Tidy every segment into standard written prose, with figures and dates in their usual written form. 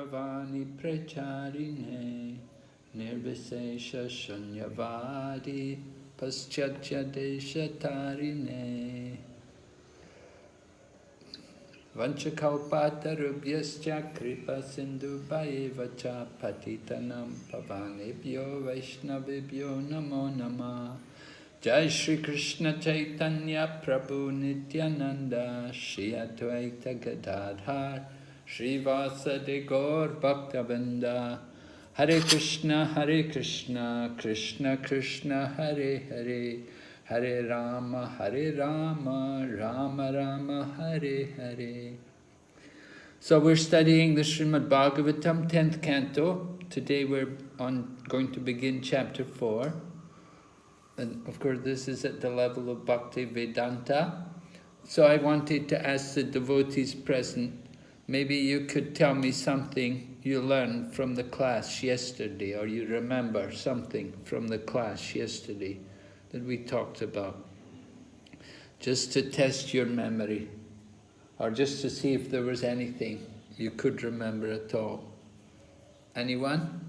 Bhavani Pracharine Nirvisesha Shunyavadi Paschatya Deshatarine Vanchakalpatarubhyascha Kripa Sindhu Bhayevacha Patitanam Pavanebhyo Vaishnavibhyo Namo Namah. Jai Shri Krishna Chaitanya Prabhu Nityananda Shri Advaita Gadadhar Shri Vasadi Gaur Bhaktivedanta. Hare Krishna, Krishna Krishna, Hare Hare, Hare Rama, Rama Rama, Hare Hare. So we're studying the Srimad Bhagavatam, 10th Canto. Today we're going to begin chapter 4. And of course this is at the level of Bhaktivedanta. So I wanted to ask the devotees present, maybe you could tell me something you learned from the class yesterday, or you remember something from the class yesterday that we talked about, just to test your memory, or just to see if there was anything you could remember at all. Anyone?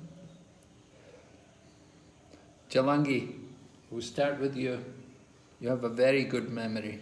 Jalangi, we'll start with you. You have a very good memory.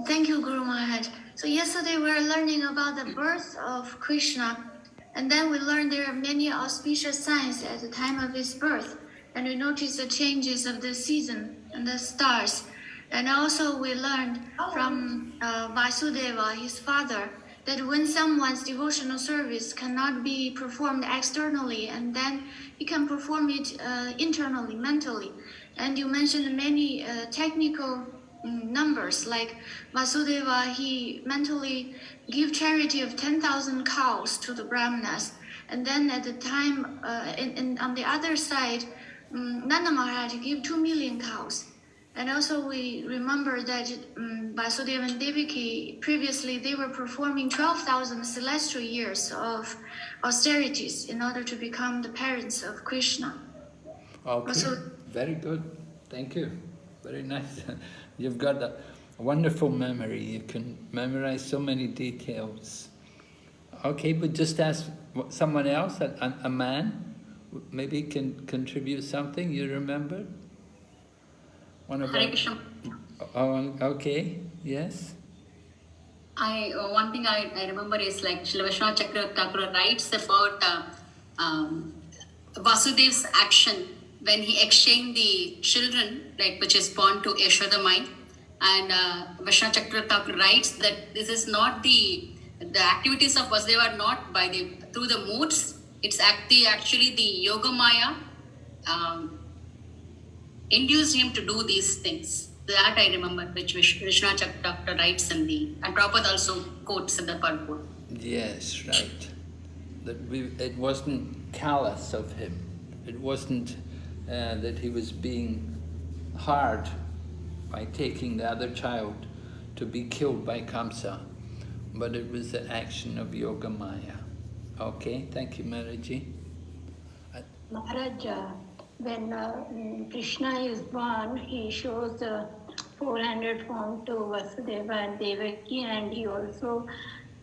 Thank you, Guru Maharaj. So yesterday we were learning about the birth of Krishna, and then we learned there are many auspicious signs at the time of his birth, and we noticed the changes of the season and the stars. And also we learned from Vasudeva, his father, that when someone's devotional service cannot be performed externally, and then he can perform it internally, mentally. And you mentioned many technical numbers, like Vasudeva, he mentally gave charity of 10,000 cows to the Brahmanas. And then at the time, on the other side, Nanda Maharaj gave 2 million cows. And also we remember that Vasudeva and Devaki, previously they were performing 12,000 celestial years of austerities in order to become the parents of Krishna. Okay, also, very good. Thank you. Very nice. You've got a wonderful memory. You can memorize so many details. Okay, but just ask someone else, a man, maybe can contribute something you remember? Hare Krishna. Oh, okay, yes. One thing I remember is like Srila Vishwanath Chakravarti writes about Vasudev's action when he exchanged the children, like which is born to Yashoda Mai, and Vishwanath Chakravarti writes that this is not the activities of Vasudeva are not through the moods. It's actually the Yoga Maya induced him to do these things. That I remember, which Vishwanath Chakravarti writes and Prabhupada also quotes in the purport. Yes, right. It wasn't callous of him. It wasn't that he was being hard by taking the other child to be killed by Kamsa, but it was the action of Yoga Maya. Okay, thank you, Maharaji. Maharaj, when Krishna is born, he shows the 400 form to Vasudeva and Devaki, and he also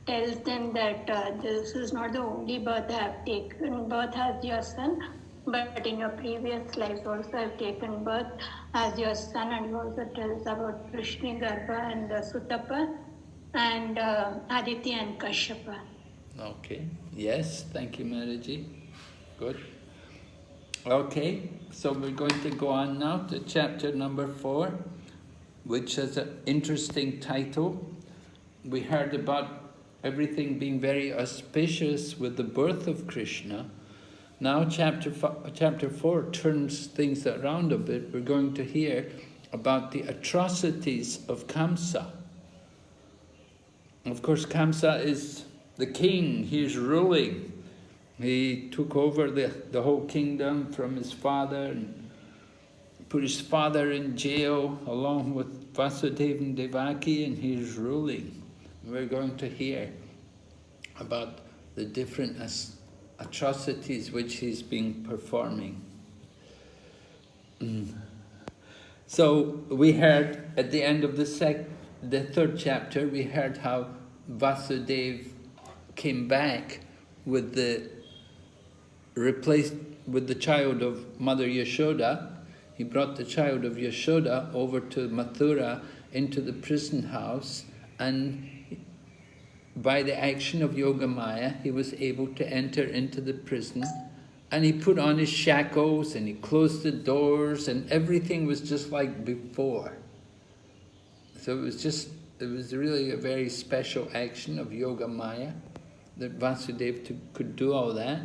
tells them that this is not the only birth I have taken birth as your son, but in your previous lives also I have taken birth as your son. And he also tells about Krishna Garbha and Sutapa and Aditya and Kashyapa. Okay, yes, thank you, Maharaji. Good. Okay, so we're going to go on now to chapter number 4, which has an interesting title. We heard about everything being very auspicious with the birth of Krishna. Now chapter 4 turns things around a bit. We're going to hear about the atrocities of Kamsa. Of course, Kamsa is the king. He's ruling. He took over the whole kingdom from his father and put his father in jail along with Vasudeva and Devaki, and he's ruling. We're going to hear about the different atrocities which he's been performing. So we heard at the end of the third chapter, we heard how Vasudeva came back with the child of Mother Yashoda. He brought the child of Yashoda over to Mathura into the prison house, and by the action of Yogamaya, he was able to enter into the prison, and he put on his shackles and he closed the doors, and everything was just like before. So it was really a very special action of Yogamaya that Vasudeva could do all that.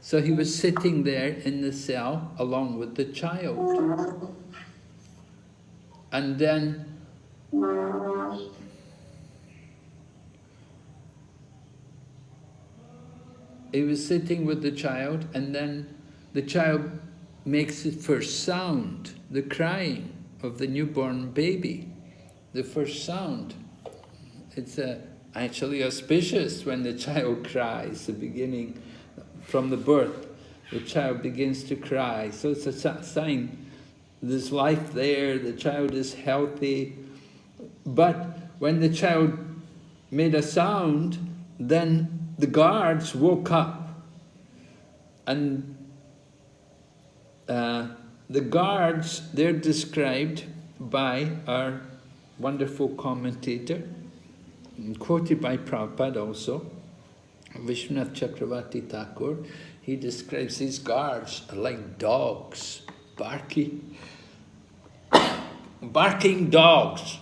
So he was sitting there in the cell along with the child. And then he was sitting with the child, and then the child makes its first sound, the crying of the newborn baby. The first sound. It's actually auspicious when the child cries, the beginning from the birth. The child begins to cry. So it's a sign there's life there, the child is healthy. But when the child made a sound, then the guards woke up. And the guards, they're described by our wonderful commentator, quoted by Prabhupada also, Vishwanath Chakravarti Thakur. He describes these guards like dogs, barking dogs.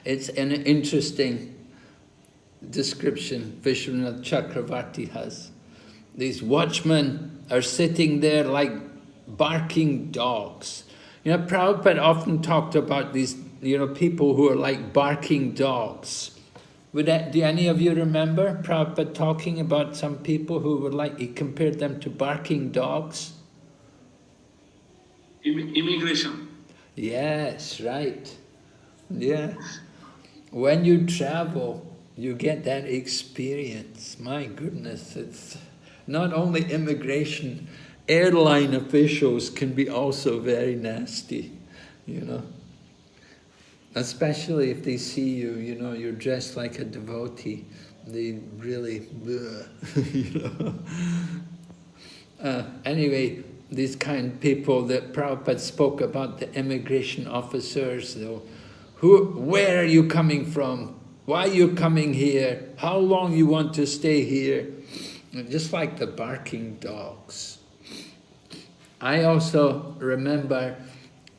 It's an interesting description Vishwanath Chakravarti has. These watchmen are sitting there like barking dogs. You know, Prabhupada often talked about these, people who are like barking dogs. Do any of you remember Prabhupada talking about some people who were like, he compared them to barking dogs? Immigration. Yes, right. Yeah. When you travel, you get that experience. My goodness, it's not only immigration, airline officials can be also very nasty, Especially if they see you, you're dressed like a devotee. They really, Anyway, these kind of people that Prabhupada spoke about, the immigration officers, where are you coming from? Why are you coming here? How long you want to stay here? Just like the barking dogs. I also remember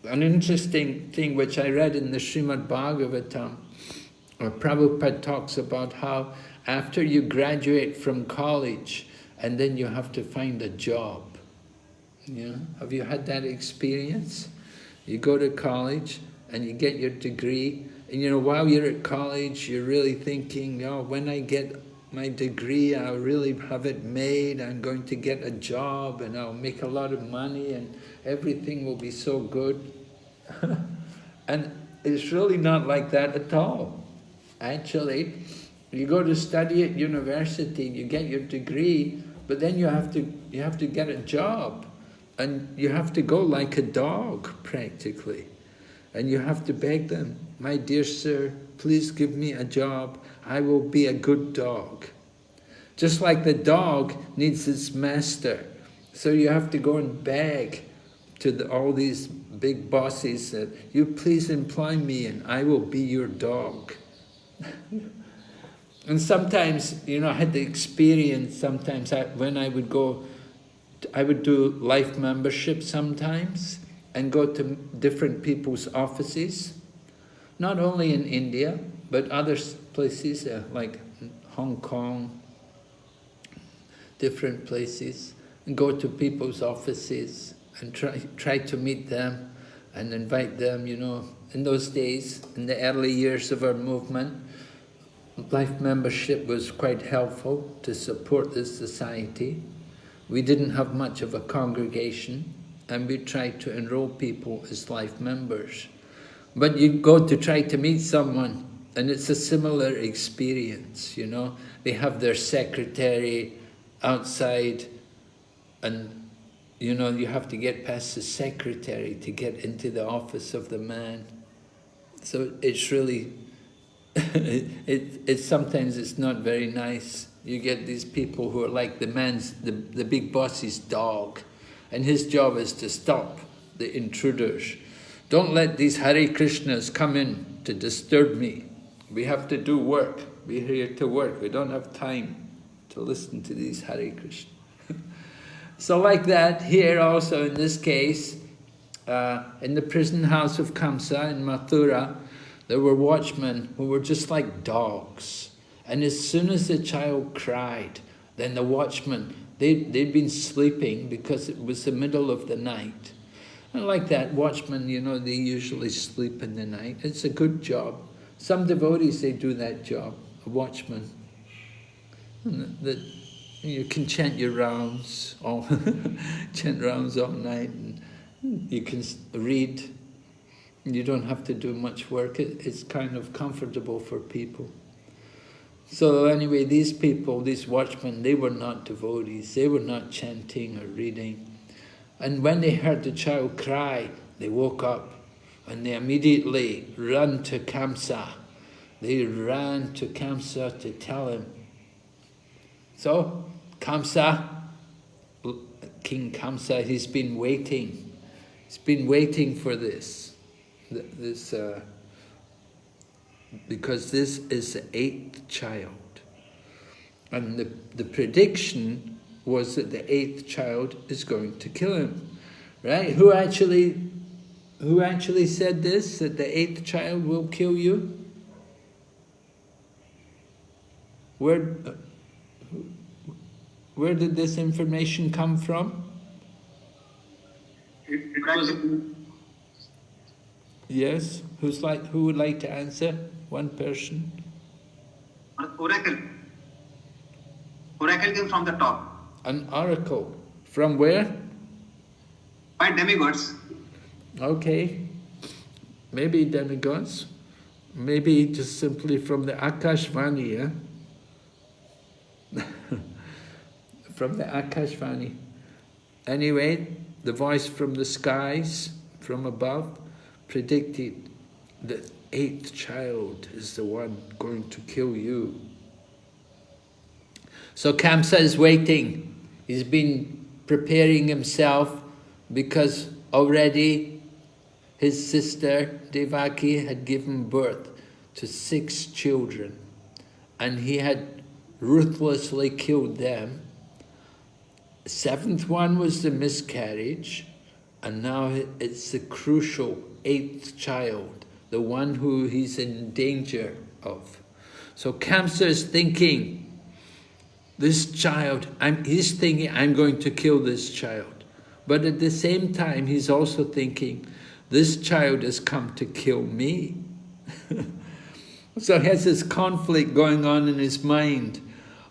an interesting thing which I read in the Srimad Bhagavatam, where Prabhupada talks about how after you graduate from college and then you have to find a job. Have you had that experience? You go to college and you get your degree, and while you're at college you're really thinking, when I get my degree I'll really have it made, I'm going to get a job and I'll make a lot of money and everything will be so good. And it's really not like that at all. Actually, you go to study at university, you get your degree, but then you have to get a job, and you have to go like a dog practically, and you have to beg them, my dear sir, please give me a job, I will be a good dog. Just like the dog needs its master. So you have to go and beg to all these big bosses that, you please employ me and I will be your dog. And sometimes, I had the experience sometimes when I would go, I would do life membership sometimes and go to different people's offices, not only in India, but other places like Hong Kong, different places, and go to people's offices and try to meet them and invite them, In those days, in the early years of our movement, life membership was quite helpful to support this society. We didn't have much of a congregation, and we tried to enroll people as life members. But you go to try to meet someone, and it's a similar experience, They have their secretary outside, and, you have to get past the secretary to get into the office of the man. So it's really Sometimes it's not very nice. You get these people who are like the big boss's dog, and his job is to stop the intruders. Don't let these Hare Krishnas come in to disturb me. We have to do work. We're here to work. We don't have time to listen to these Hare Krishna. So like that, here also in this case, in the prison house of Kamsa in Mathura, there were watchmen who were just like dogs. And as soon as the child cried, then the watchmen, they'd been sleeping because it was the middle of the night. And like that, watchmen, you know, they usually sleep in the night. It's a good job. Some devotees, they do that job, a watchman. That you can chant your rounds, chant rounds all night, and you can read. You don't have to do much work. It's kind of comfortable for people. So anyway, these people, these watchmen, they were not devotees. They were not chanting or reading. And when they heard the child cry, they woke up and they immediately ran to Kamsa. They ran to Kamsa to tell him. So, Kamsa, King Kamsa, he's been waiting. He's been waiting for this. Because this is the 8th child. And the prediction was that the 8th child is going to kill him. Right? Who actually said this, that the 8th child will kill you? Where did this information come from? It was... Yes? Who would like to answer? One person. Oracle. Oracle came from the top. An oracle. From where? By demigods. Okay. Maybe demigods. Maybe just simply from the Akashvani, yeah? From the Akashvani. Anyway, the voice from the skies, from above, predicted that 8th child is the one going to kill you. So Kamsa is waiting. He's been preparing himself because already his sister Devaki had given birth to 6 children, and he had ruthlessly killed them. The 7th one was the miscarriage, and now it's the crucial 8th child, the one who he's in danger of. So Kamsa is thinking, this child, he's thinking, I'm going to kill this child. But at the same time, he's also thinking, this child has come to kill me. So he has this conflict going on in his mind.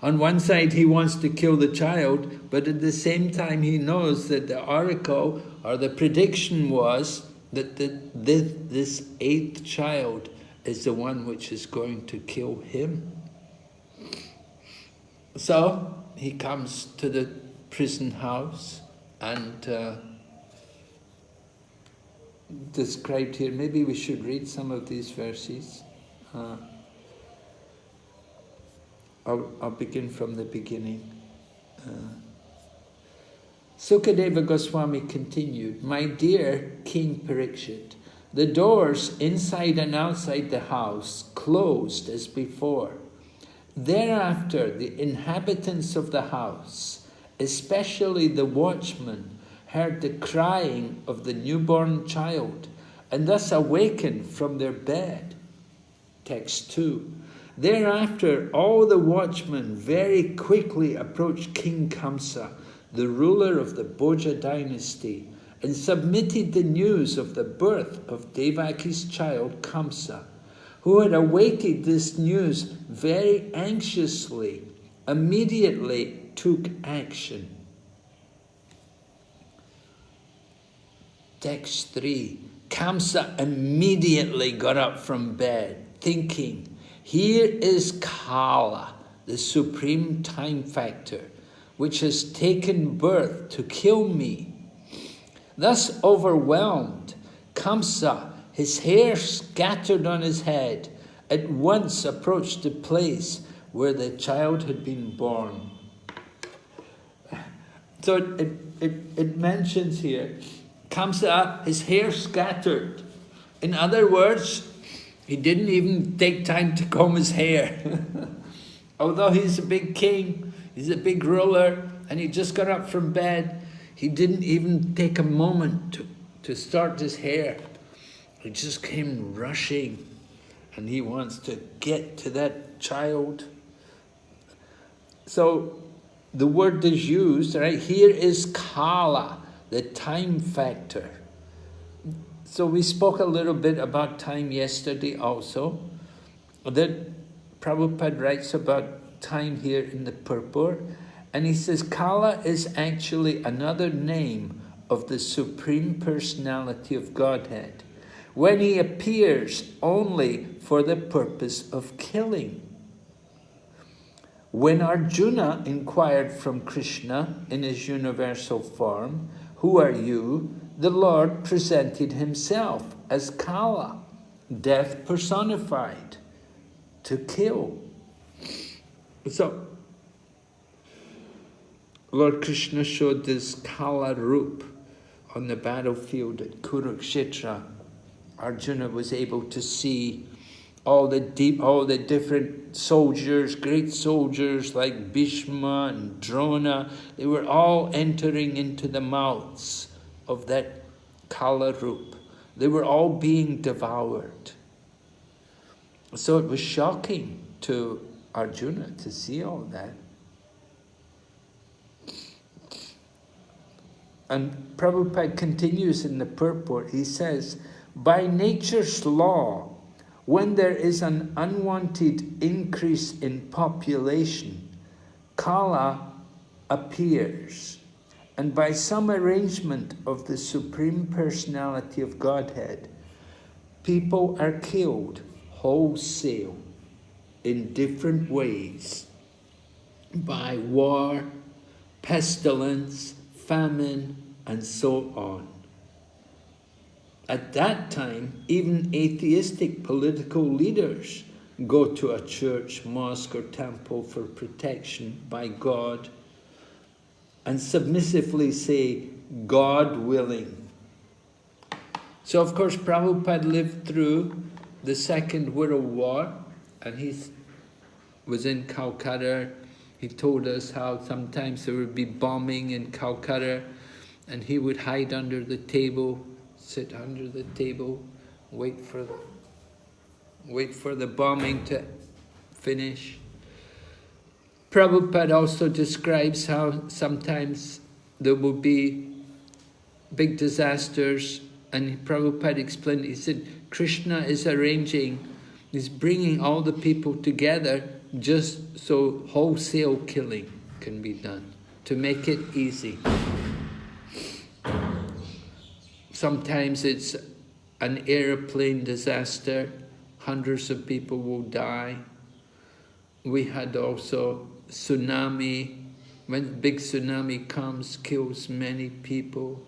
On one side, he wants to kill the child, but at the same time, he knows that the oracle, or the prediction was, that this 8th child is the one which is going to kill him. So he comes to the prison house and described here. Maybe we should read some of these verses. I'll begin from the beginning. Sukadeva Goswami continued, my dear King Parikshit, the doors inside and outside the house closed as before. Thereafter, the inhabitants of the house, especially the watchmen, heard the crying of the newborn child and thus awakened from their bed. Text 2. Thereafter, all the watchmen very quickly approached King Kamsa, the ruler of the Bhoja dynasty, and submitted the news of the birth of Devaki's child Kamsa, who had awaited this news very anxiously, immediately took action. Text 3. Kamsa immediately got up from bed, thinking, here is Kala, the supreme time factor, which has taken birth to kill me. Thus overwhelmed, Kamsa, his hair scattered on his head, at once approached the place where the child had been born. So it mentions here, Kamsa, his hair scattered. In other words, he didn't even take time to comb his hair. Although he's a big king, he's a big ruler, and he just got up from bed, he didn't even take a moment to start his hair. He just came rushing, and he wants to get to that child. So the word is used, right? Here is Kala, the time factor. So we spoke a little bit about time yesterday also. That Prabhupada writes about time here in the purport. And he says Kala is actually another name of the Supreme Personality of Godhead, when he appears only for the purpose of killing. When Arjuna inquired from Krishna in his universal form, "Who are you?" the Lord presented himself as Kala, death personified, to kill. So, Lord Krishna showed this Kala Roop on the battlefield at Kurukshetra. Arjuna was able to see all the different soldiers, great soldiers like Bhishma and Drona. They were all entering into the mouths of that Kala Roop. They were all being devoured. So it was shocking to Arjuna to see all that. And Prabhupada continues in the purport. He says, by nature's law, when there is an unwanted increase in population, Kala appears. And by some arrangement of the Supreme Personality of Godhead, people are killed wholesale in different ways by war, pestilence, famine, and so on. At that time, even atheistic political leaders go to a church, mosque, or temple for protection by God and submissively say, God willing. So, of course, Prabhupada lived through the Second World War, and he was in Calcutta. He told us how sometimes there would be bombing in Calcutta, and he would hide under the table, sit under the table, wait for the bombing to finish. Prabhupada also describes how sometimes there will be big disasters, and Prabhupada explained, he said, Krishna is he's bringing all the people together just so wholesale killing can be done, to make it easy. Sometimes it's an airplane disaster, hundreds of people will die. We had also tsunami. When big tsunami comes, kills many people.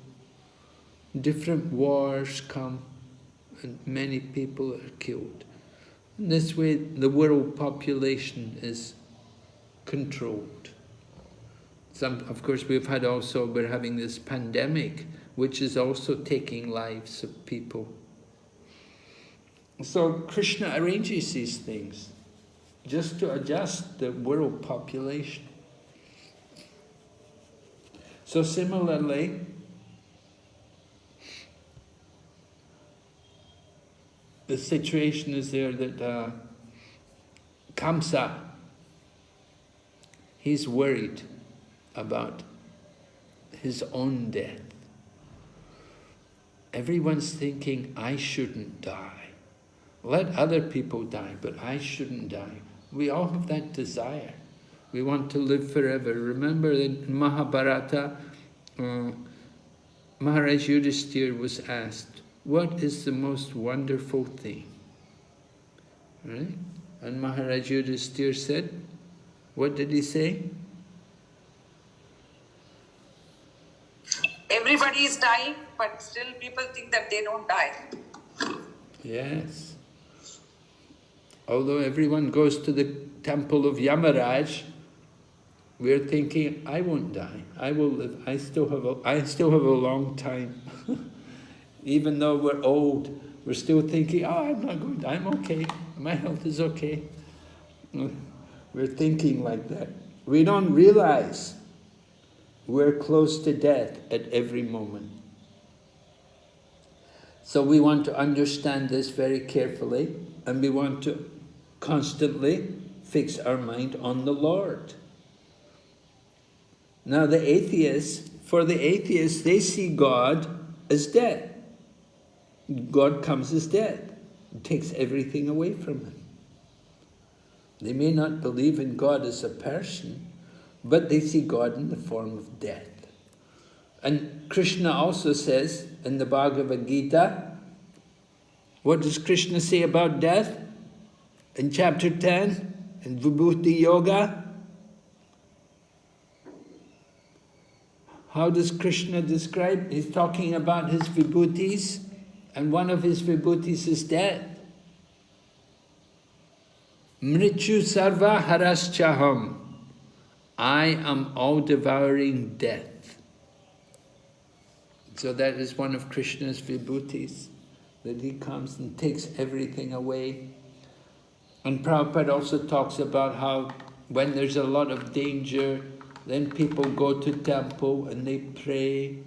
Different wars come and many people are killed. In this way, the world population is controlled. Of course, we're having this pandemic, which is also taking lives of people. So Krishna arranges these things just to adjust the world population. So similarly, the situation is there that Kamsa, he's worried about his own death. Everyone's thinking, I shouldn't die. Let other people die, but I shouldn't die. We all have that desire. We want to live forever. Remember in Mahabharata, Maharaj Yudhisthira was asked, what is the most wonderful thing? Right? And Maharaj Yudhisthira said, what did he say? Everybody is dying, but still people think that they don't die. Yes. Although everyone goes to the temple of Yamaraj, we're thinking, I won't die. I will live. I still have a long time. Even though we're old, we're still thinking, oh, I'm not good. I'm okay. My health is okay. We're thinking like that. We don't realize we're close to death at every moment. So we want to understand this very carefully, and we want to constantly fix our mind on the Lord. Now for the atheists, they see God as dead. God comes as dead and takes everything away from him. They may not believe in God as a person, but they see God in the form of death. And Krishna also says in the Bhagavad Gita, what does Krishna say about death? In chapter 10, in Vibhuti Yoga, how does Krishna describe? He's talking about his vibhutis, and one of his vibhutis is death. Mrityu sarva haraschaham. I am all-devouring death. So that is one of Krishna's vibhutis, that he comes and takes everything away. And Prabhupada also talks about how when there's a lot of danger, then people go to temple and they pray.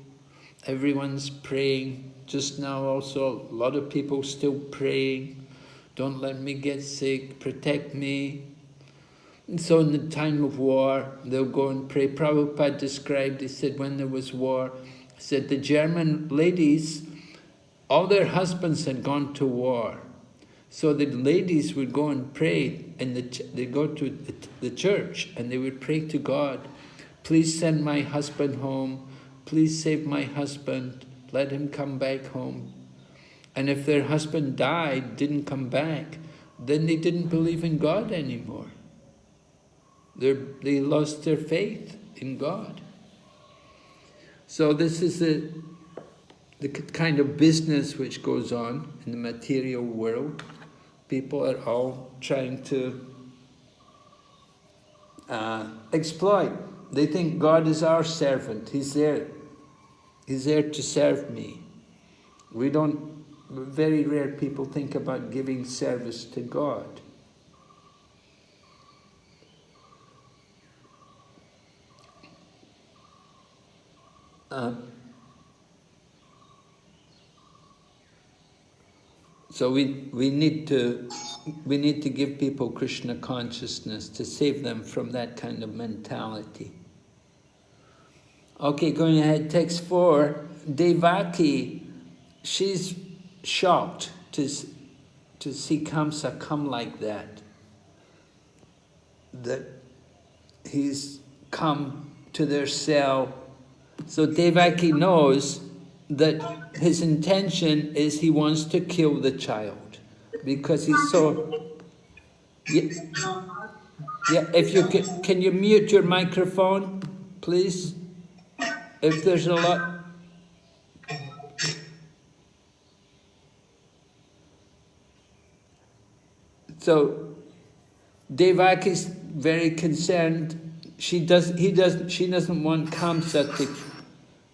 Everyone's praying. Just now also, a lot of people still praying. Don't let me get sick, protect me. And so in the time of war, they'll go and pray. Prabhupada described, he said when there was war, he said the German ladies, all their husbands had gone to war. So the ladies would go and pray, and they go to the church, and they would pray to God, please send my husband home, please save my husband, let him come back home. And if their husband died, didn't come back, then they didn't believe in God anymore. They lost their faith in God. So this is the kind of business which goes on in the material world. People are all trying to exploit. They think God is our servant. He's there to serve me. Very rare people think about giving service to God. So we need to give people Krishna consciousness to save them from that kind of mentality. Okay, going ahead, text 4. Devaki, she's shocked to see Kamsa come like that. That he's come to their cell. So Devaki knows that his intention is he wants to kill the child because he's so... Yeah, if you can you mute your microphone, please? If there's a lot... So Devaki's very concerned. She doesn't want Kamsa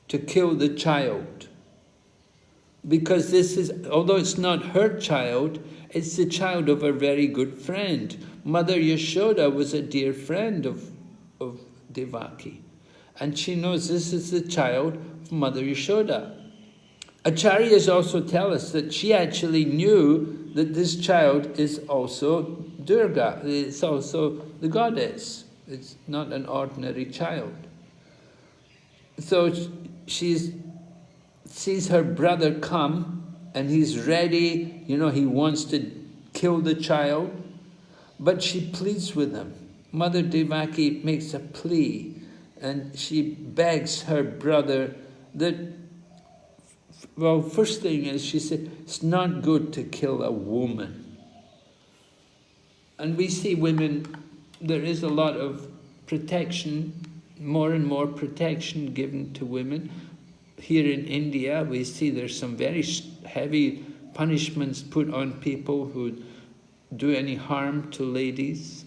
to kill the child, because this is, although it's not her child, it's the child of a very good friend. Mother Yashoda was a dear friend of Devaki, and she knows this is the child of Mother Yashoda. Acharyas also tell us that she actually knew that this child is also Durga, it's also the goddess. It's not an ordinary child. So she sees her brother come, and he's ready, he wants to kill the child, but she pleads with him. Mother Devaki makes a plea, and she begs her brother that, well, first thing is, she said, it's not good to kill a woman. And we see women, there is a lot of protection, more and more protection given to women. Here in India, we see there's some very heavy punishments put on people who do any harm to ladies.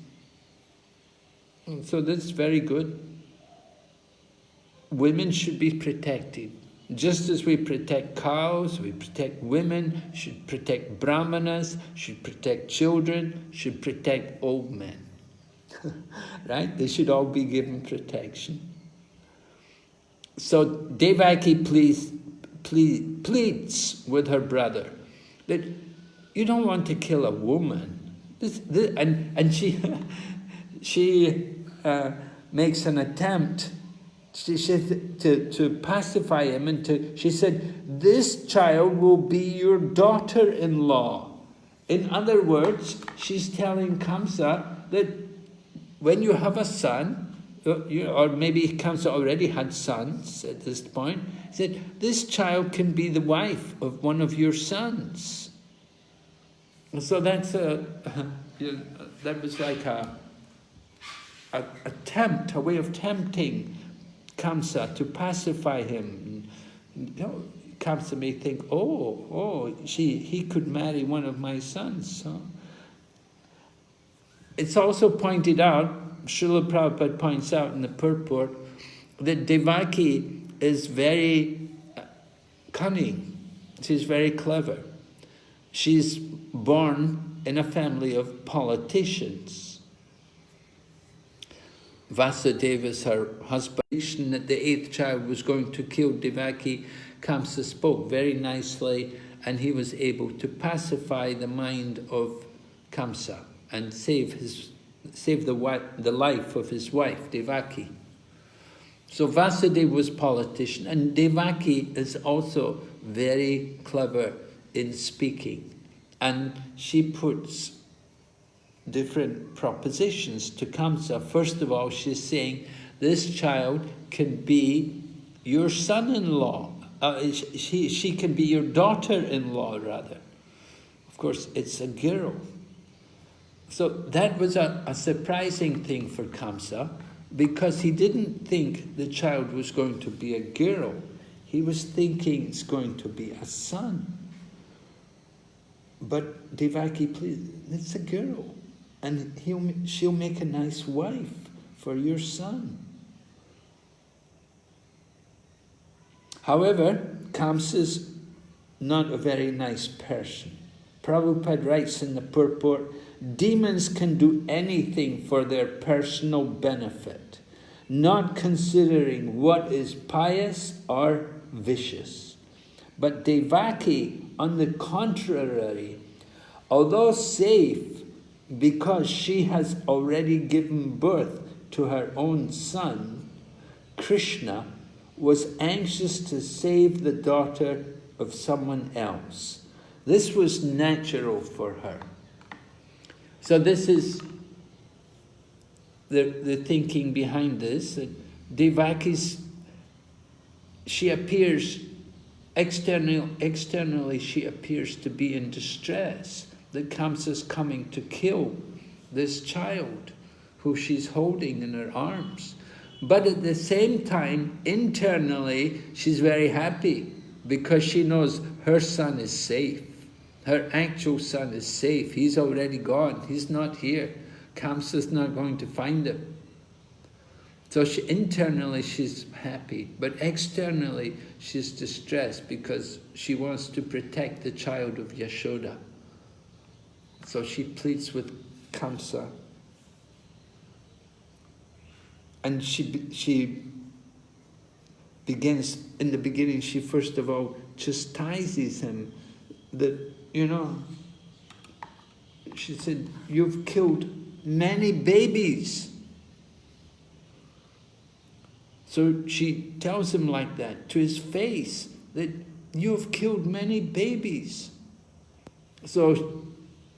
So that's very good. Women should be protected. Just as we protect cows, we protect women, should protect brahmanas, should protect children, should protect old men. Right? They should all be given protection. So Devaki pleads with her brother that you don't want to kill a woman. And she makes an attempt. She said to pacify him, and she said, "This child will be your daughter-in-law." In other words, she's telling Kamsa that when you have a son, or maybe Kamsa already had sons at this point, he said, "This child can be the wife of one of your sons." So that's that was like a way of tempting Kamsa to pacify him. Kamsa may think, he could marry one of my sons. So it's also pointed out, Srila Prabhupada points out in the purport, that Devaki is very cunning. She's very clever. She's born in a family of politicians. Vasudeva is her husband. That the 8th child was going to kill Devaki, Kamsa spoke very nicely, and he was able to pacify the mind of Kamsa and save the life of his wife, Devaki. So Vasudeva was politician, and Devaki is also very clever in speaking, and she puts different propositions to Kamsa. First of all, she's saying, this child can be your son-in-law. She can be your daughter-in-law, rather. Of course, it's a girl. So that was a surprising thing for Kamsa, because he didn't think the child was going to be a girl. He was thinking it's going to be a son. But Devaki, please, it's a girl. And she'll make a nice wife for your son. However, Kamsa's not a very nice person. Prabhupada writes in the purport, demons can do anything for their personal benefit, not considering what is pious or vicious. But Devaki, on the contrary, although safe, because she has already given birth to her own son, Krishna was anxious to save the daughter of someone else. This was natural for her. So this is the thinking behind this. That Devaki's, she appears, externally she appears to be in distress. That Kamsa's coming to kill this child who she's holding in her arms. But at the same time, internally, she's very happy because she knows her son is safe. Her actual son is safe. He's already gone. He's not here. Kamsa's not going to find him. So internally, she's happy. But externally, she's distressed because she wants to protect the child of Yashoda. So she pleads with Kamsa. And she begins, in the beginning, she first of all chastises him that, she said, you've killed many babies. So she tells him like that, to his face, that you've killed many babies. So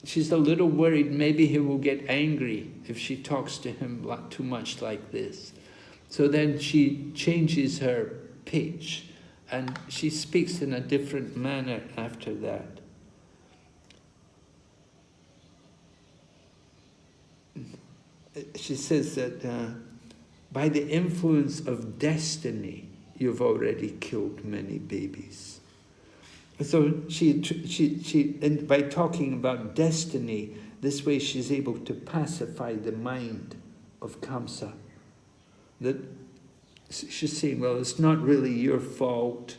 she's a little worried maybe he will get angry if she talks to him too much like this. So then she changes her pitch and she speaks in a different manner after that. She says that by the influence of destiny, you've already killed many babies. So she by talking about destiny, this way she's able to pacify the mind of Kamsa. That she's saying, well, it's not really your fault.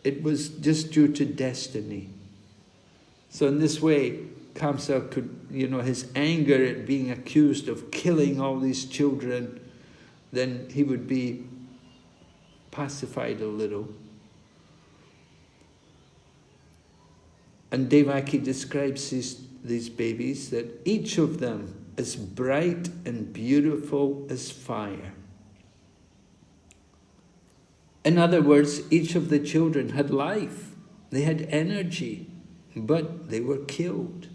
It was just due to destiny. So in this way, Kamsa could, his anger at being accused of killing all these children, then he would be pacified a little. And Devaki describes these babies, that each of them is bright and beautiful as fire. In other words, each of the children had life, they had energy, but they were killed.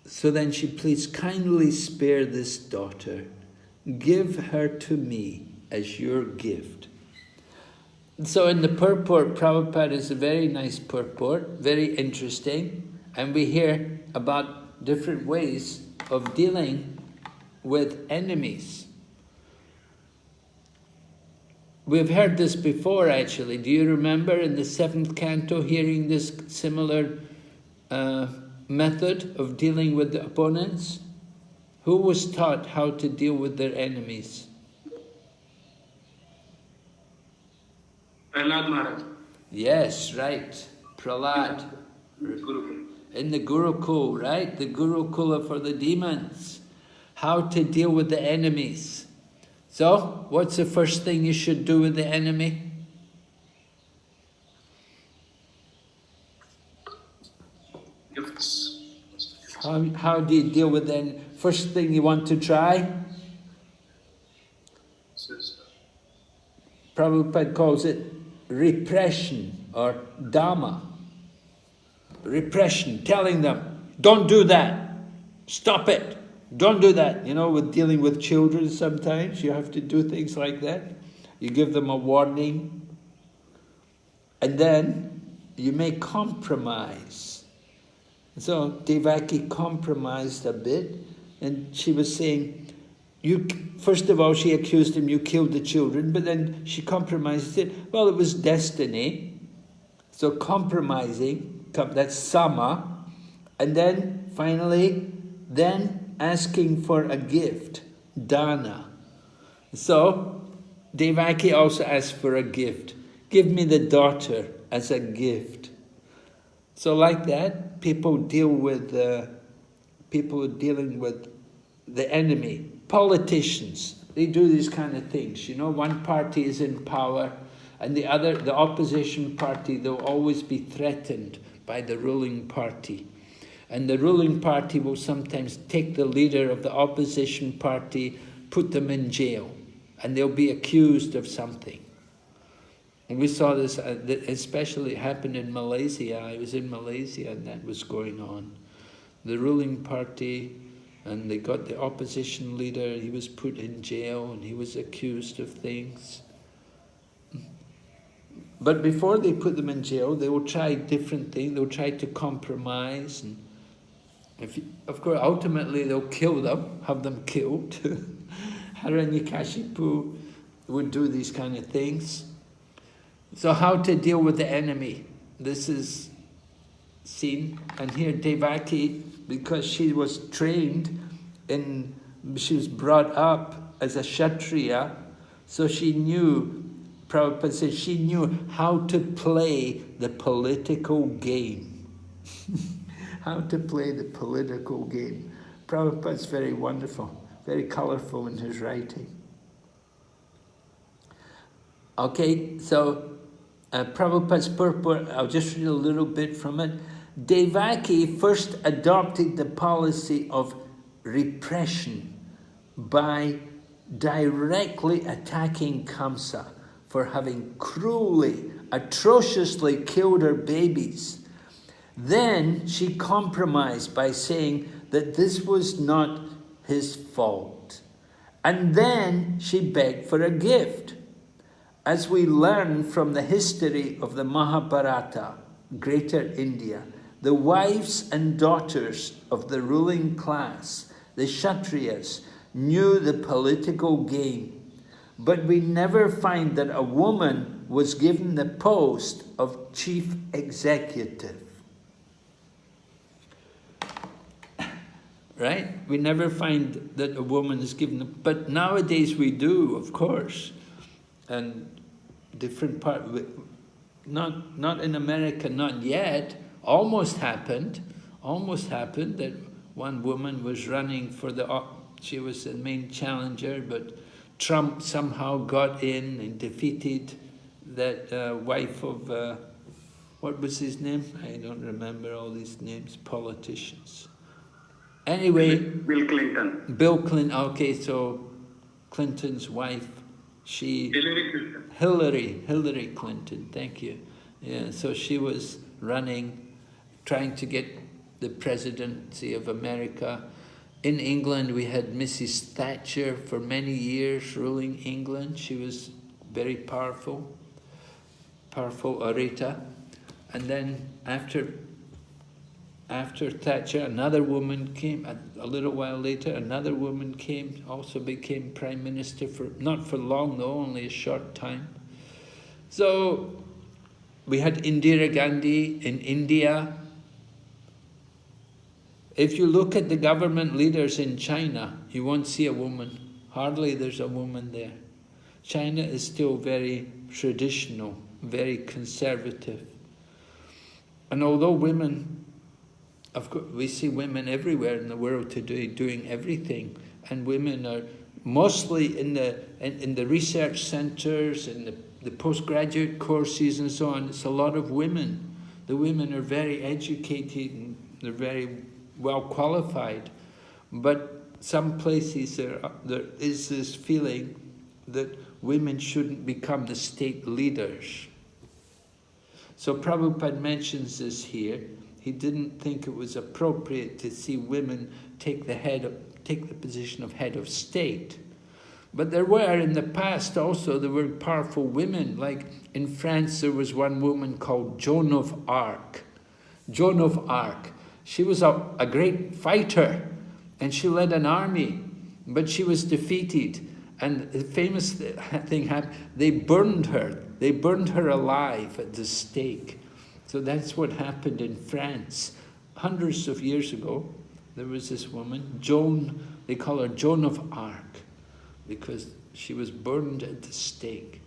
So then she pleads, kindly spare this daughter, give her to me as your gift. So in the purport, Prabhupada is a very nice purport, very interesting, and we hear about different ways of dealing with enemies. We've heard this before, actually. Do you remember in the 7th canto hearing this similar method of dealing with the opponents? Who was taught how to deal with their enemies? Prahlad Maharaj. Yes, right. Prahlad. In the Gurukul, right? The Gurukula for the demons. How to deal with the enemies. So, what's the first thing you should do with the enemy? Gifts. How do you deal with the first thing you want to try? Prabhupada calls it repression or dhamma. Repression, telling them, don't do that, stop it, don't do that. With dealing with children sometimes, you have to do things like that. You give them a warning, and then you may compromise. So Devaki compromised a bit, and she was saying, first of all, she accused him, you killed the children, but then she compromised it. Well, it was destiny. So compromising, that's sama. And then finally, then asking for a gift, dana. So Devaki also asked for a gift. Give me the daughter as a gift. So like that, people dealing with the enemy. Politicians, they do these kind of things. One party is in power, and the opposition party, they'll always be threatened by the ruling party. And the ruling party will sometimes take the leader of the opposition party, put them in jail, and they'll be accused of something. And we saw this, especially happened in Malaysia. I was in Malaysia and that was going on. The ruling party, and they got the opposition leader, he was put in jail and he was accused of things. But before they put them in jail, they will try different things. They'll try to compromise. And of course, ultimately they'll kill them, have them killed. Hiranyakashipu would do these kind of things. So how to deal with the enemy? This is seen. And here Devaki, because she was trained she was brought up as a Kshatriya, so she knew, Prabhupada said, she knew how to play the political game. How to play the political game. Prabhupada's very wonderful, very colorful in his writing. Okay, so Prabhupada's purport, I'll just read a little bit from it. Devaki first adopted the policy of repression by directly attacking Kamsa for having cruelly, atrociously killed her babies. Then she compromised by saying that this was not his fault. And then she begged for a gift. As we learn from the history of the Mahabharata, Greater India, the wives and daughters of the ruling class, the Kshatriyas, knew the political game, but we never find that a woman was given the post of chief executive. right? We never find that a woman is given, but nowadays we do, of course. And different part, not in America, not yet, almost happened that one woman was running for she was the main challenger, but Trump somehow got in and defeated that wife of, what was his name? I don't remember all these names, politicians. Anyway, Bill Clinton. Bill Clinton, okay, so Clinton's wife, Hillary Clinton, thank you. Yeah, so she was running, trying to get the presidency of America. In England, we had Mrs. Thatcher for many years ruling England. She was very powerful orator. And then after Thatcher, another woman came. A little while later, another woman came, also became prime minister not for long though, only a short time. So we had Indira Gandhi in India. If you look at the government leaders in China, you won't see a woman. Hardly there's a woman there. China is still very traditional, very conservative. And although women, of course, we see women everywhere in the world today doing everything, and women are mostly in the research centers and the postgraduate courses and so on. It's a lot of women. The women are very educated and they're very well qualified, but some places there is this feeling that women shouldn't become the state leaders. So Prabhupada mentions this here. He didn't think it was appropriate to see women take the position of head of state. But there were in the past also, there were powerful women. Like in France, there was one woman called Joan of Arc. Joan of Arc. She was a great fighter, and she led an army, but she was defeated. And the famous thing happened, they burned her. They burned her alive at the stake. So that's what happened in France. Hundreds of years ago, there was this woman, Joan, they call her Joan of Arc, because she was burned at the stake.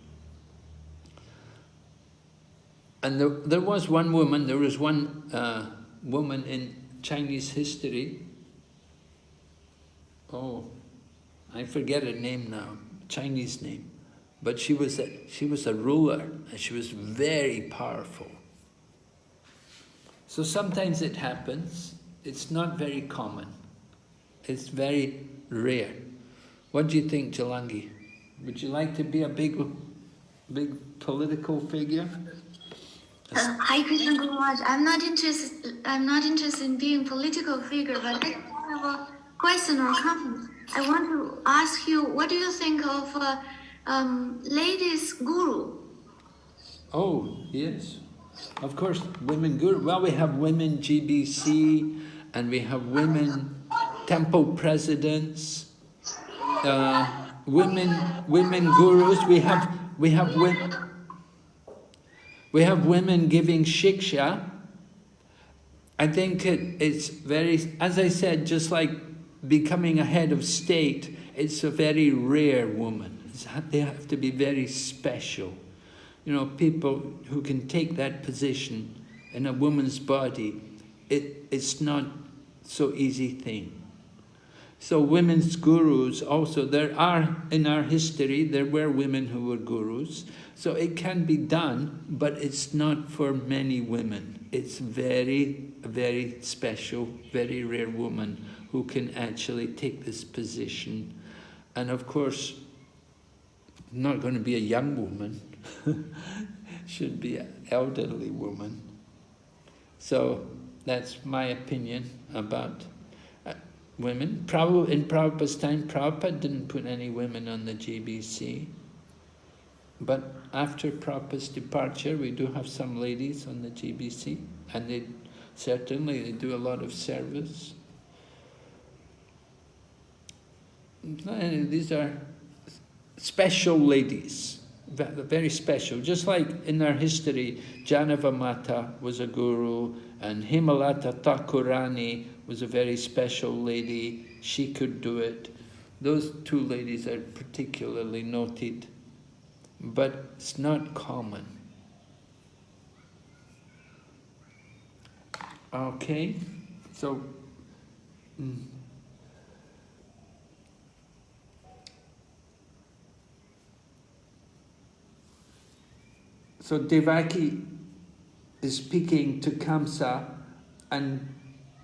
And there was one woman in Chinese history. Oh, I forget her name now, Chinese name. But she was a ruler, and she was very powerful. So sometimes it happens. It's not very common. It's very rare. What do you think, Jalangi? Would you like to be a big political figure? Hi, Krishna Guru Maharaj. I'm not interested in being political figure, but I have a question or comment. I want to ask you, what do you think of ladies guru? Oh, yes. Of course, women guru. Well, we have women GBC, and we have women temple presidents, women gurus. We have women giving shiksha. I think it's very, as I said, just like becoming a head of state, it's a very rare woman. They have to be very special. You know, people who can take that position in a woman's body, it's not so easy thing. So women's gurus also, there are, in our history, there were women who were gurus. So it can be done, but it's not for many women. It's very, very special, very rare woman who can actually take this position. And of course, not going to be a young woman. Should be an elderly woman. So that's my opinion about women. In Prabhupada's time, Prabhupada didn't put any women on the GBC. But after Prabhupada's departure, we do have some ladies on the GBC, and they do a lot of service. And these are special ladies, very special. Just like in our history, Janava Mata was a guru, and Himalata Thakurani was a very special lady. She could do it. Those two ladies are particularly noted, but it's not common. Okay, so so Devaki is speaking to Kamsa, and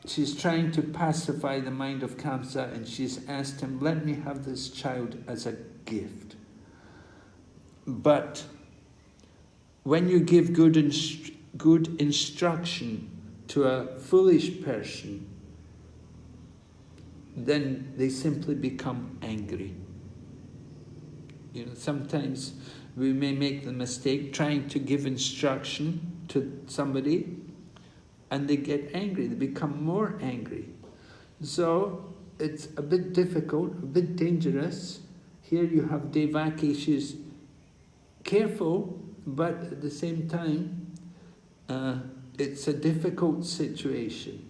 she's trying to pacify the mind of Kamsa, and she's asked him, let me have this child as a gift. But when you give good instruction to a foolish person, then they simply become angry. You know, sometimes we may make the mistake trying to give instruction to somebody, and they get angry, they become more angry. So it's a bit difficult, a bit dangerous. Here you have Devaki, she's careful, but at the same time, it's a difficult situation.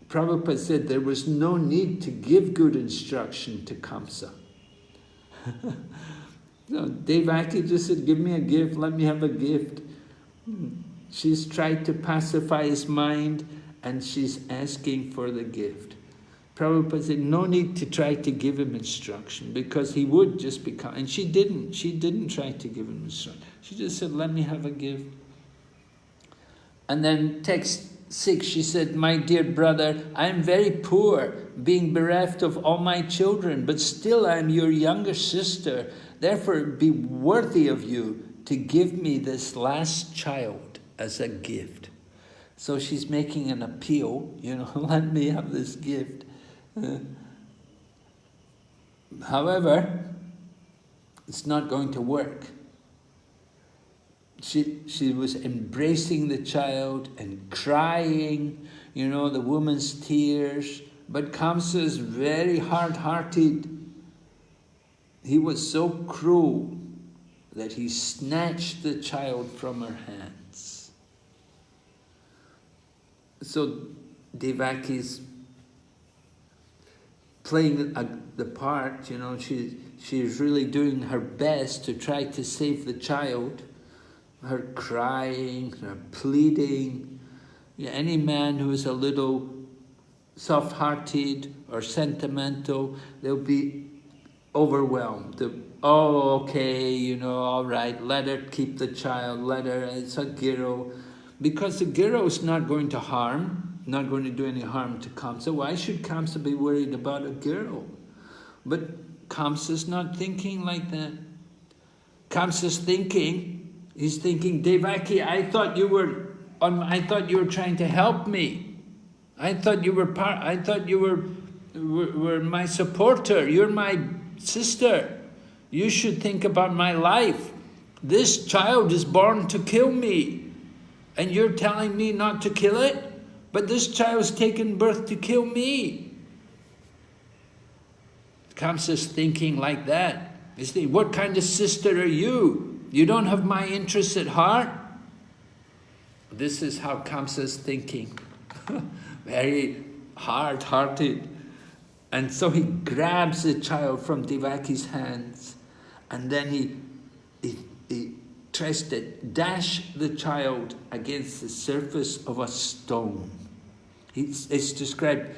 Prabhupada said there was no need to give good instruction to Kamsa. No, Devaki just said, give me a gift, let me have a gift. She's tried to pacify his mind, and she's asking for the gift. Prabhupada said, no need to try to give him instruction, because he would just become, and she didn't try to give him instruction. She just said, let me have a gift. And then text 6, she said, my dear brother, I am very poor, being bereft of all my children, but still I am your younger sister. Therefore, it would be worthy of you to give me this last child as a gift. So she's making an appeal, let me have this gift. However, it's not going to work. She was embracing the child and crying, the woman's tears. But Kamsa is very hard-hearted. He was so cruel that he snatched the child from her hands. So Devaki's playing the part, she's really doing her best to try to save the child. Her crying, her pleading. Any man who is a little soft-hearted or sentimental, they'll be overwhelmed. Oh, okay, all right, let her keep the child, it's a giro. Because the giro is not going to harm, not going to do any harm to Kamsa. Why should Kamsa be worried about a giro? But Kamsa's not thinking like that. Kamsa's he's thinking, Devaki, I thought you were trying to help me. I thought you were my supporter. You're my sister. You should think about my life. This child is born to kill me, and you're telling me not to kill it? But this child's taken birth to kill me. Kamsa's thinking like that. He's thinking, what kind of sister are you? You don't have my interests at heart? This is how Kamsa's thinking. Very hard-hearted. And so he grabs the child from Devaki's hands, and then he tries to dash the child against the surface of a stone. It's described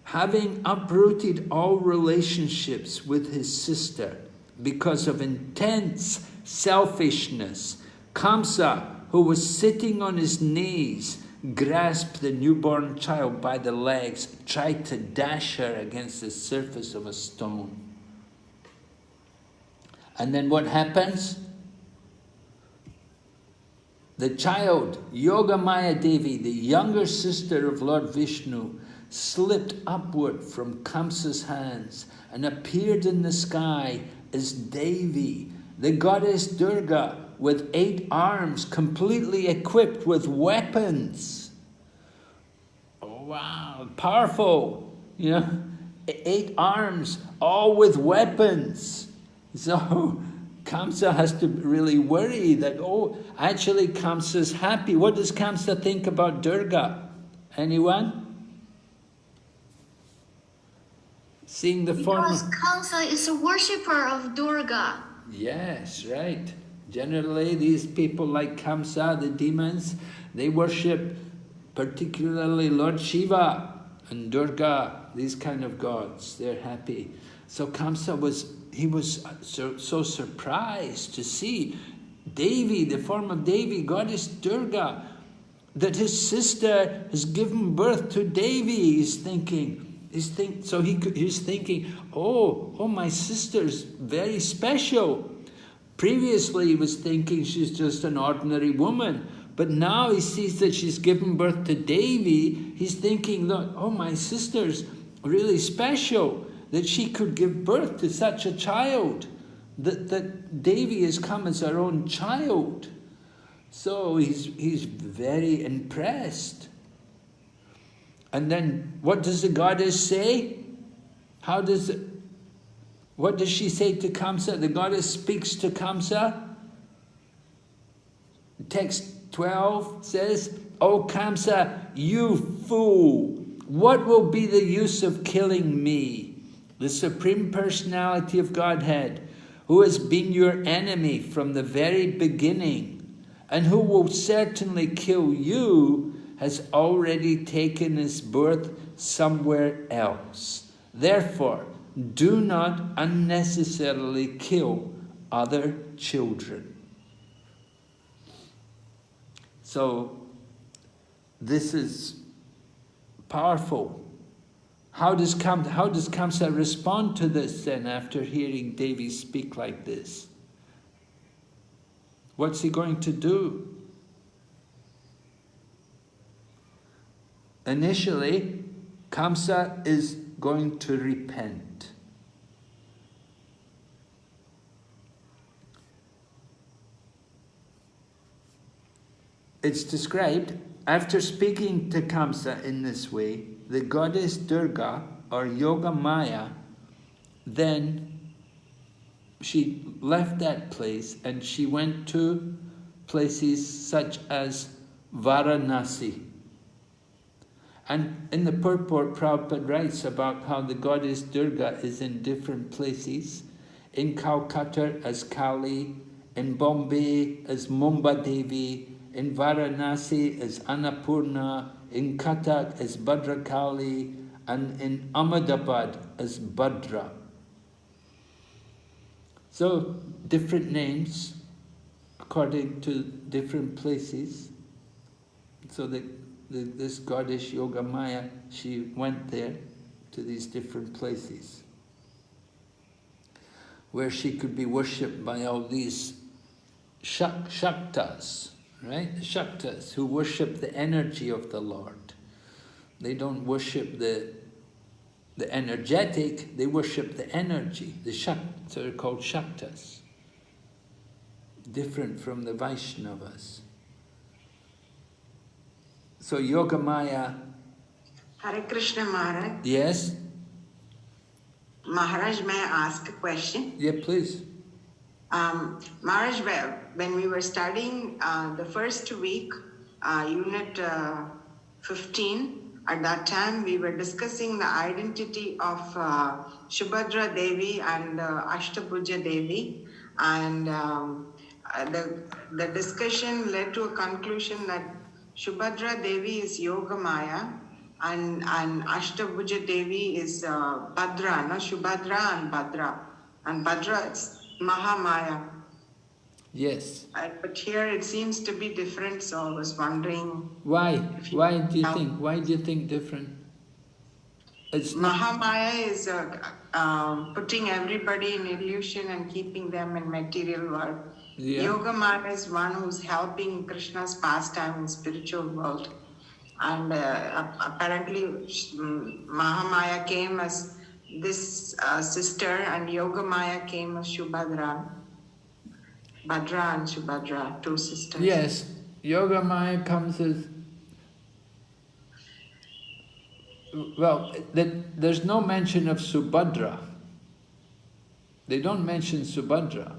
having uprooted all relationships with his sister because of intense selfishness. Kamsa, who was sitting on his knees, grasped the newborn child by the legs, tried to dash her against the surface of a stone. And then what happens? The child, Yogamaya Devi, the younger sister of Lord Vishnu, slipped upward from Kamsa's hands and appeared in the sky as Devi, the goddess Durga, with 8 arms, completely equipped with weapons. Oh, wow, powerful, 8 arms, all with weapons. So Kamsa has to really worry that, oh, actually Kamsa's happy. What does Kamsa think about Durga? Anyone? Seeing the form. Because Kamsa is a worshipper of Durga. Yes, right. Generally, these people like Kamsa, the demons, they worship particularly Lord Shiva and Durga, these kind of gods. They're happy. So Kamsa was so surprised to see Devi, the form of Devi, goddess Durga, that his sister has given birth to Devi. He's thinking, oh, my sister's very special. Previously he was thinking she's just an ordinary woman, but now he sees that she's given birth to Devi. He's thinking that, oh, my sister's really special, that she could give birth to such a child, that Devi has come as her own child. So he's very impressed. And then what does the goddess say? What does she say to Kamsa? The goddess speaks to Kamsa. Text 12 says, "O Kamsa, you fool, what will be the use of killing me, the Supreme Personality of Godhead, who has been your enemy from the very beginning, and who will certainly kill you, has already taken his birth somewhere else. Therefore, do not unnecessarily kill other children." So, this is powerful. How does Kamsa respond to this then after hearing Devi speak like this? What's he going to do? Initially, Kamsa is going to repent. It's described, after speaking to Kamsa in this way, the goddess Durga, or Yoga Maya, then she left that place and she went to places such as Varanasi. And in the purport, Prabhupada writes about how the goddess Durga is in different places. In Calcutta as Kali, in Bombay as Mumba Devi, in Varanasi as Annapurna, in Cuttack as Bhadrakali, and in Ahmedabad as Bhadra. So, different names according to different places. So this goddess Yoga Maya, she went there to these different places where she could be worshipped by all these Shaktas, right? The Shaktas who worship the energy of the Lord. They don't worship the energetic, they worship the energy. The Shaktas are called Shaktas. Different from the Vaishnavas. So Yoga Maya. Hare Krishna Maharaj. Yes? Maharaj, may I ask a question? Yeah, please. Maharaj, when we were studying the first week, unit 15, at that time we were discussing the identity of Subhadra Devi and Ashtabhuja Devi, and the discussion led to a conclusion that Subhadra Devi is Yoga Maya and Ashtabhuja Devi is Bhadra, no? Subhadra and Bhadra. And Bhadra is Mahamaya. Yes. But here it seems to be different, so I was wondering. Why? Why do you think different? It's Mahamaya is putting everybody in illusion and keeping them in material world. Yeah. Yoga Maya is one who's helping Krishna's pastime in spiritual world. And apparently Mahamaya came as this sister, and Yoga Maya came as Subhadra. Bhadra and Subhadra, two sisters. Yes, Yoga Maya comes as... Well, there's no mention of Subhadra. They don't mention Subhadra.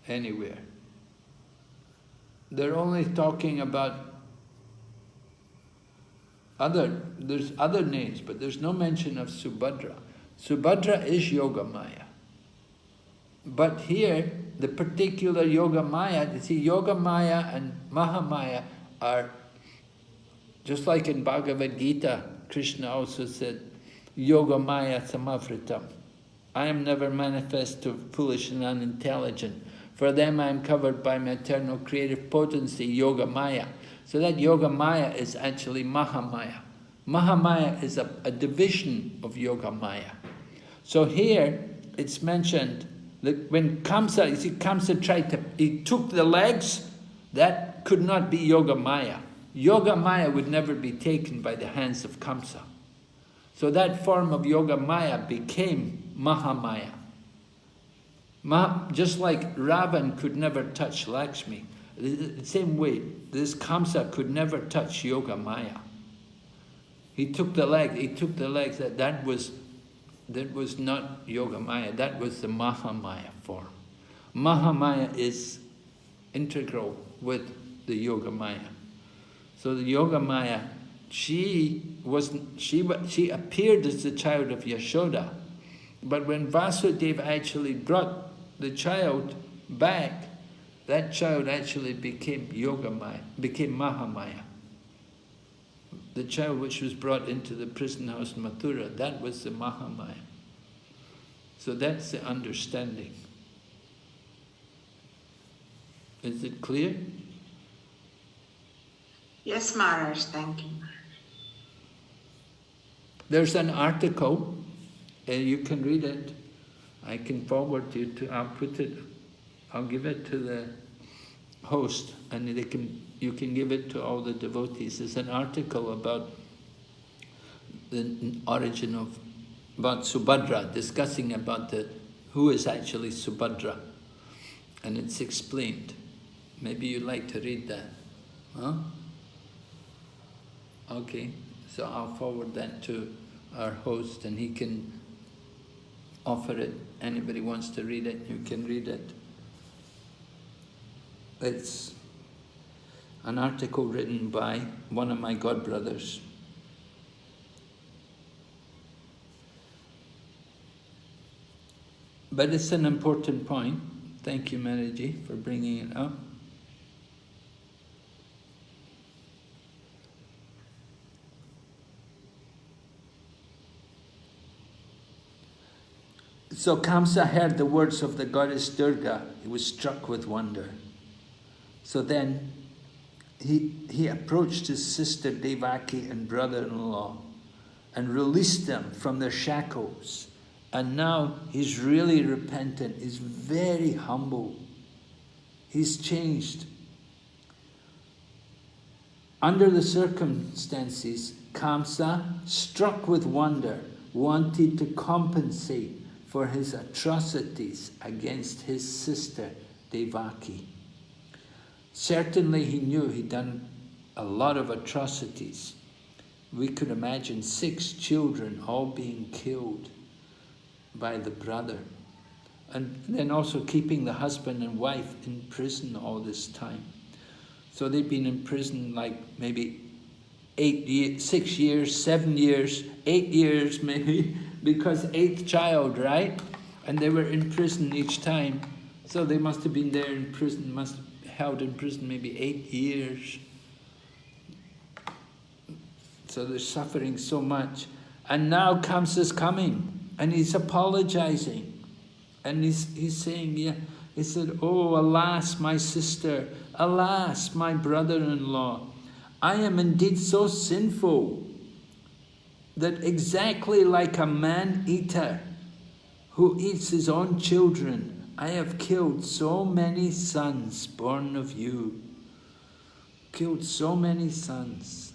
anywhere. They're only talking about there's other names, but there's no mention of Subhadra. Subhadra is Yogamaya. But here, the particular Yogamaya, you see, Yogamaya and Mahamaya are, just like in Bhagavad Gita, Krishna also said, Yogamaya samavritam. I am never manifest to foolish and unintelligent. For them I am covered by my eternal creative potency, Yogamaya. So that Yogamaya is actually Mahamaya. Mahamaya is a division of Yogamaya. So here it's mentioned that when Kamsa, you see, Kamsa he took the legs, that could not be Yogamaya. Yogamaya would never be taken by the hands of Kamsa. So that form of Yogamaya became Mahamaya. Just like Ravan could never touch Lakshmi, the same way, this Kamsa could never touch Yogamaya. He took the legs, that was not Yogamaya, that was the Mahamaya form. Mahamaya is integral with the Yogamaya. So the Yogamaya, she appeared as the child of Yashoda, but when Vasudeva actually brought the child back, that child actually became Yogamaya, became Mahamaya. The child which was brought into the prison house in Mathura, that was the Mahamaya. So that's the understanding. Is it clear? Yes, Maharaj, thank you. There's an article, you can read it. I can forward you to, I'll give it to the host, and you can give it to all the devotees. There's an article about the origin about Subhadra, discussing about who is actually Subhadra, and it's explained. Maybe you'd like to read that, huh? Okay, so I'll forward that to our host, and he can offer it. Anybody wants to read it, you can read it. It's an article written by one of my godbrothers. But it's an important point. Thank you, Maraji, for bringing it up. So Kamsa heard the words of the goddess Durga. He was struck with wonder. So then he approached his sister Devaki and brother-in-law and released them from their shackles. And now he's really repentant. He's very humble. He's changed. Under the circumstances, Kamsa, struck with wonder, wanted to compensate for his atrocities against his sister Devaki. Certainly he knew he'd done a lot of atrocities. We could imagine 6 children all being killed by the brother. And then also keeping the husband and wife in prison all this time. So they'd been in prison like maybe 6 years, 7 years, 8 years maybe, because 8th child, right? And they were in prison each time. So they must have been there in prison, held in prison maybe 8 years. So they're suffering so much. And now Kamsa's coming, and he's apologizing. And he's saying, yeah, he said, oh, alas, my sister, alas, my brother-in-law, I am indeed so sinful that exactly like a man-eater who eats his own children, I have killed so many sons born of you. Killed so many sons.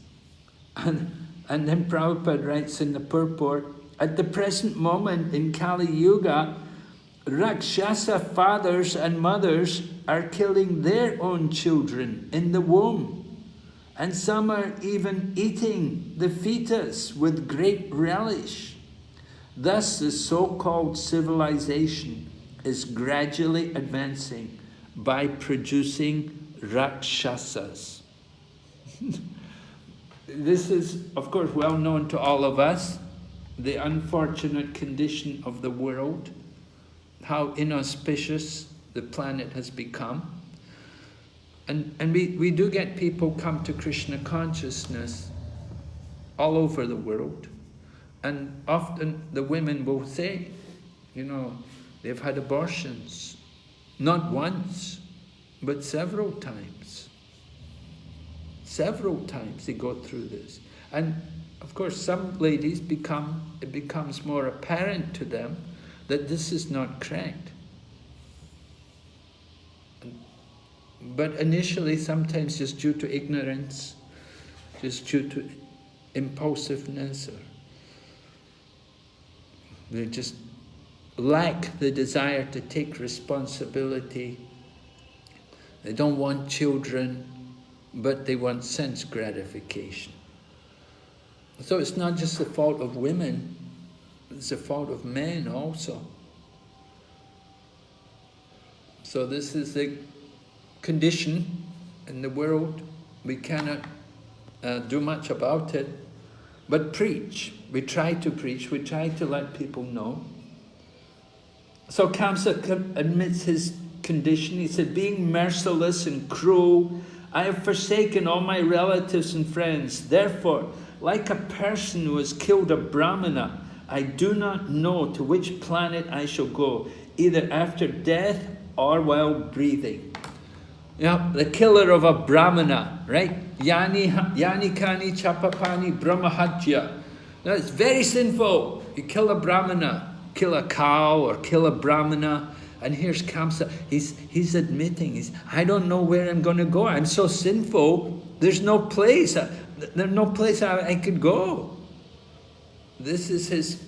And then Prabhupada writes in the purport, at the present moment in Kali Yuga, Rakshasa fathers and mothers are killing their own children in the womb. And some are even eating the fetus with great relish. Thus the so-called civilization is gradually advancing by producing rakshasas. This is, of course, well known to all of us, the unfortunate condition of the world, how inauspicious the planet has become. And we do get people come to Krishna consciousness all over the world. And often the women will say, you know, they've had abortions. Not once, but several times. Several times they go through this. And of course some ladies it becomes more apparent to them that this is not correct. But initially, sometimes just due to ignorance, just due to impulsiveness, or they just lack the desire to take responsibility. They don't want children, but they want sense gratification. So it's not just the fault of women, it's the fault of men also. So this is the condition in the world. We cannot do much about it, but preach. We try to preach, we try to let people know. So Kamsa admits his condition. He said, being merciless and cruel, I have forsaken all my relatives and friends. Therefore, like a person who has killed a Brahmana, I do not know to which planet I shall go, either after death or while breathing. You know, the killer of a Brahmana, right? Yani kani chapapani brahmahajya. That's very sinful. You kill a Brahmana, kill a cow or kill a Brahmana. And here's Kamsa, he's admitting, I don't know where I'm going to go. I'm so sinful, there's no place. There's no place I could go. This is his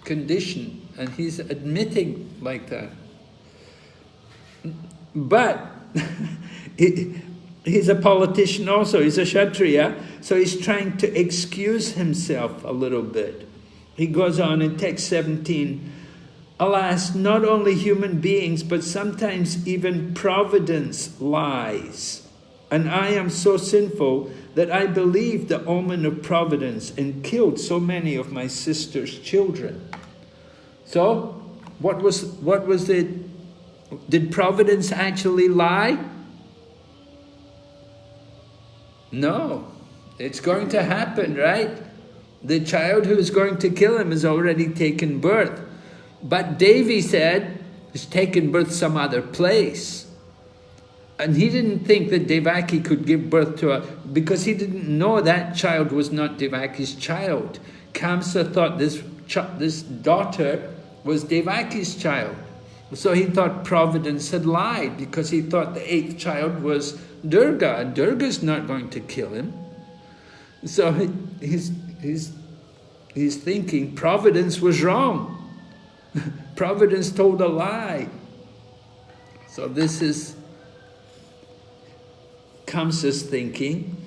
condition, and he's admitting like that. But he's a politician also, he's a Kshatriya, so he's trying to excuse himself a little bit. He goes on in text 17, alas, not only human beings, but sometimes even providence lies. And I am so sinful that I believed the omen of providence and killed so many of my sister's children. So, what was it? Did providence actually lie? No. It's going to happen, right? The child who is going to kill him has already taken birth. But Devi said, he's taken birth some other place. And he didn't think that Devaki could give birth to because he didn't know that child was not Devaki's child. Kamsa thought this daughter was Devaki's child. So he thought providence had lied because he thought the 8th child was Durga, and Durga's not going to kill him. So he's thinking providence was wrong. Providence told a lie. So this is Kamsa's thinking.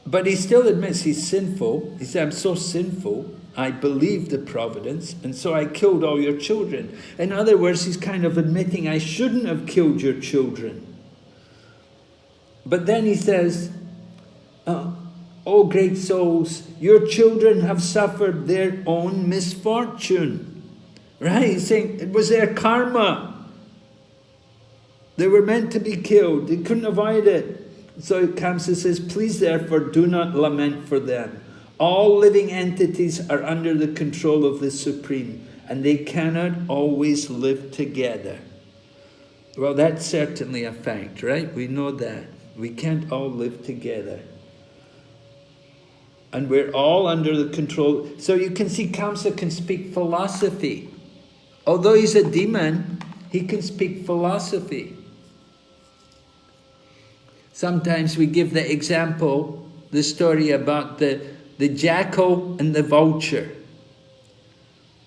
But he still admits he's sinful. He said, I'm so sinful, I believe the providence, and so I killed all your children. In other words, he's kind of admitting, I shouldn't have killed your children. But then he says, oh great souls, your children have suffered their own misfortune. Right? He's saying it was their karma. They were meant to be killed. They couldn't avoid it. So Kamsa says, please therefore do not lament for them. All living entities are under the control of the Supreme, and they cannot always live together. Well, that's certainly a fact, right? We know that. We can't all live together. And we're all under the control. So you can see Kamsa can speak philosophy. Although he's a demon, he can speak philosophy. Sometimes we give the example, the story about the jackal and the vulture.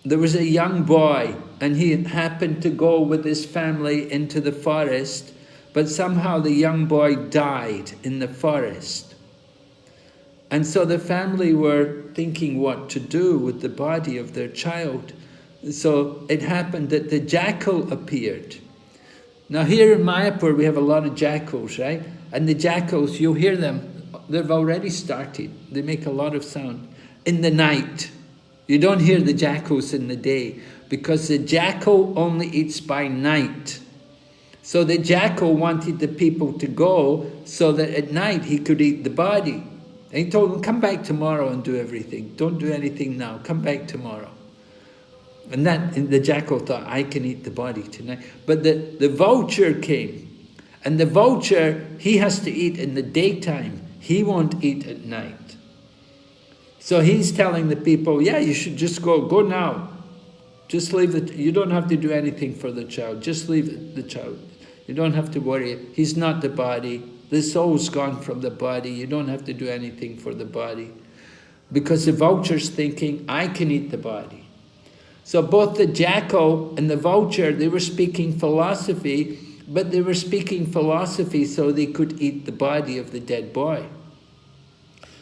There was a young boy, and he happened to go with his family into the forest, but somehow the young boy died in the forest. And so the family were thinking what to do with the body of their child. So it happened that the jackal appeared, Now here in Mayapur we have a lot of jackals, right? And the jackals, you'll hear them, they've already started. They make a lot of sound. In the night, you don't hear the jackals in the day, because the jackal only eats by night. So the jackal wanted the people to go so that at night he could eat the body. And he told them, come back tomorrow and do everything. Don't do anything now, come back tomorrow. And the jackal thought, I can eat the body tonight. But the vulture came. And the vulture, he has to eat in the daytime. He won't eat at night. So he's telling the people, yeah, you should just go now. Just leave it. You don't have to do anything for the child. Just leave the child. You don't have to worry. He's not the body. The soul's gone from the body. You don't have to do anything for the body. Because the vulture's thinking, I can eat the body. So both the jackal and the vulture, they were speaking philosophy, but they were speaking philosophy so they could eat the body of the dead boy.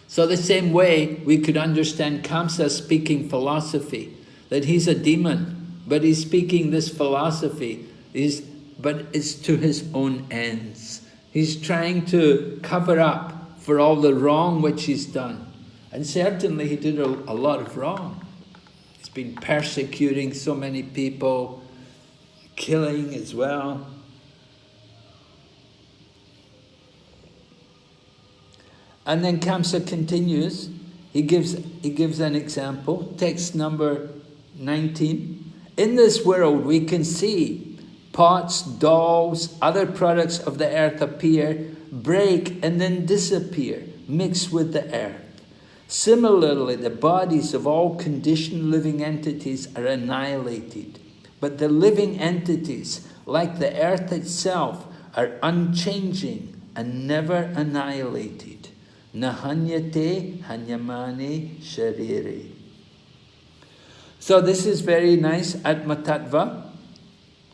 So the same way we could understand Kamsa speaking philosophy, that he's a demon, but he's speaking this philosophy, but it's to his own ends. He's trying to cover up for all the wrong which he's done. And certainly he did a lot of wrong. He's been persecuting so many people, killing as well. And then Kamsa continues. He gives an example, text number 19. In this world we can see pots, dolls, other products of the earth appear, break and then disappear, mix with the earth. Similarly, the bodies of all conditioned living entities are annihilated, but the living entities, like the earth itself, are unchanging and never annihilated. Nahanyate hanyamane sharire. So this is very nice, Atma Tattva.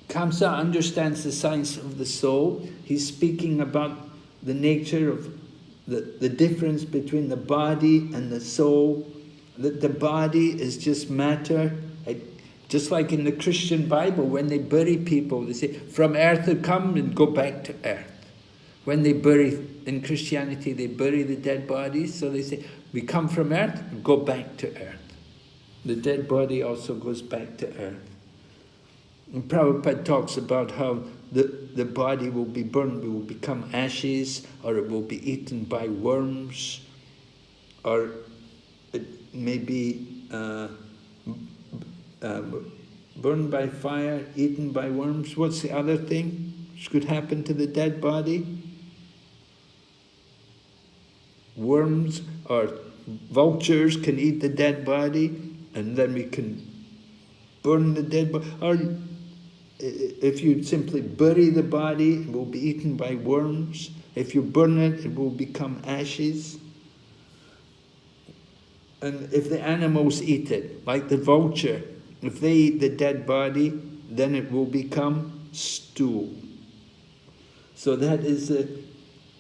Kamsa understands the science of the soul. He's speaking about the nature of the difference between the body and the soul. That the body is just matter. Just like in the Christian Bible, when they bury people, they say, from earth to come and go back to earth. When they bury, in Christianity, they bury the dead bodies, so they say, we come from earth and go back to earth. The dead body also goes back to earth. And Prabhupada talks about how the body will be burned, it will become ashes, or it will be eaten by worms, or it may be burned by fire, eaten by worms. What's the other thing which could happen to the dead body? Worms or vultures can eat the dead body, and then we can burn the dead body. Or if you simply bury the body, it will be eaten by worms. If you burn it, it will become ashes. And if the animals eat it, like the vulture, if they eat the dead body, then it will become stool. So that is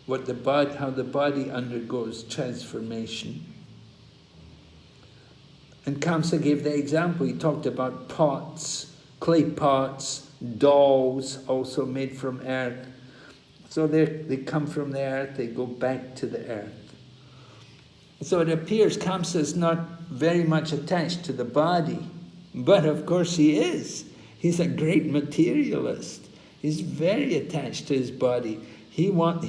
how the body undergoes transformation. And Kamsa gave the example. He talked about pots, clay pots, dolls, also made from earth. So they come from the earth, they go back to the earth. So it appears Kamsa is not very much attached to the body, but of course he is. He's a great materialist. He's very attached to his body. He's not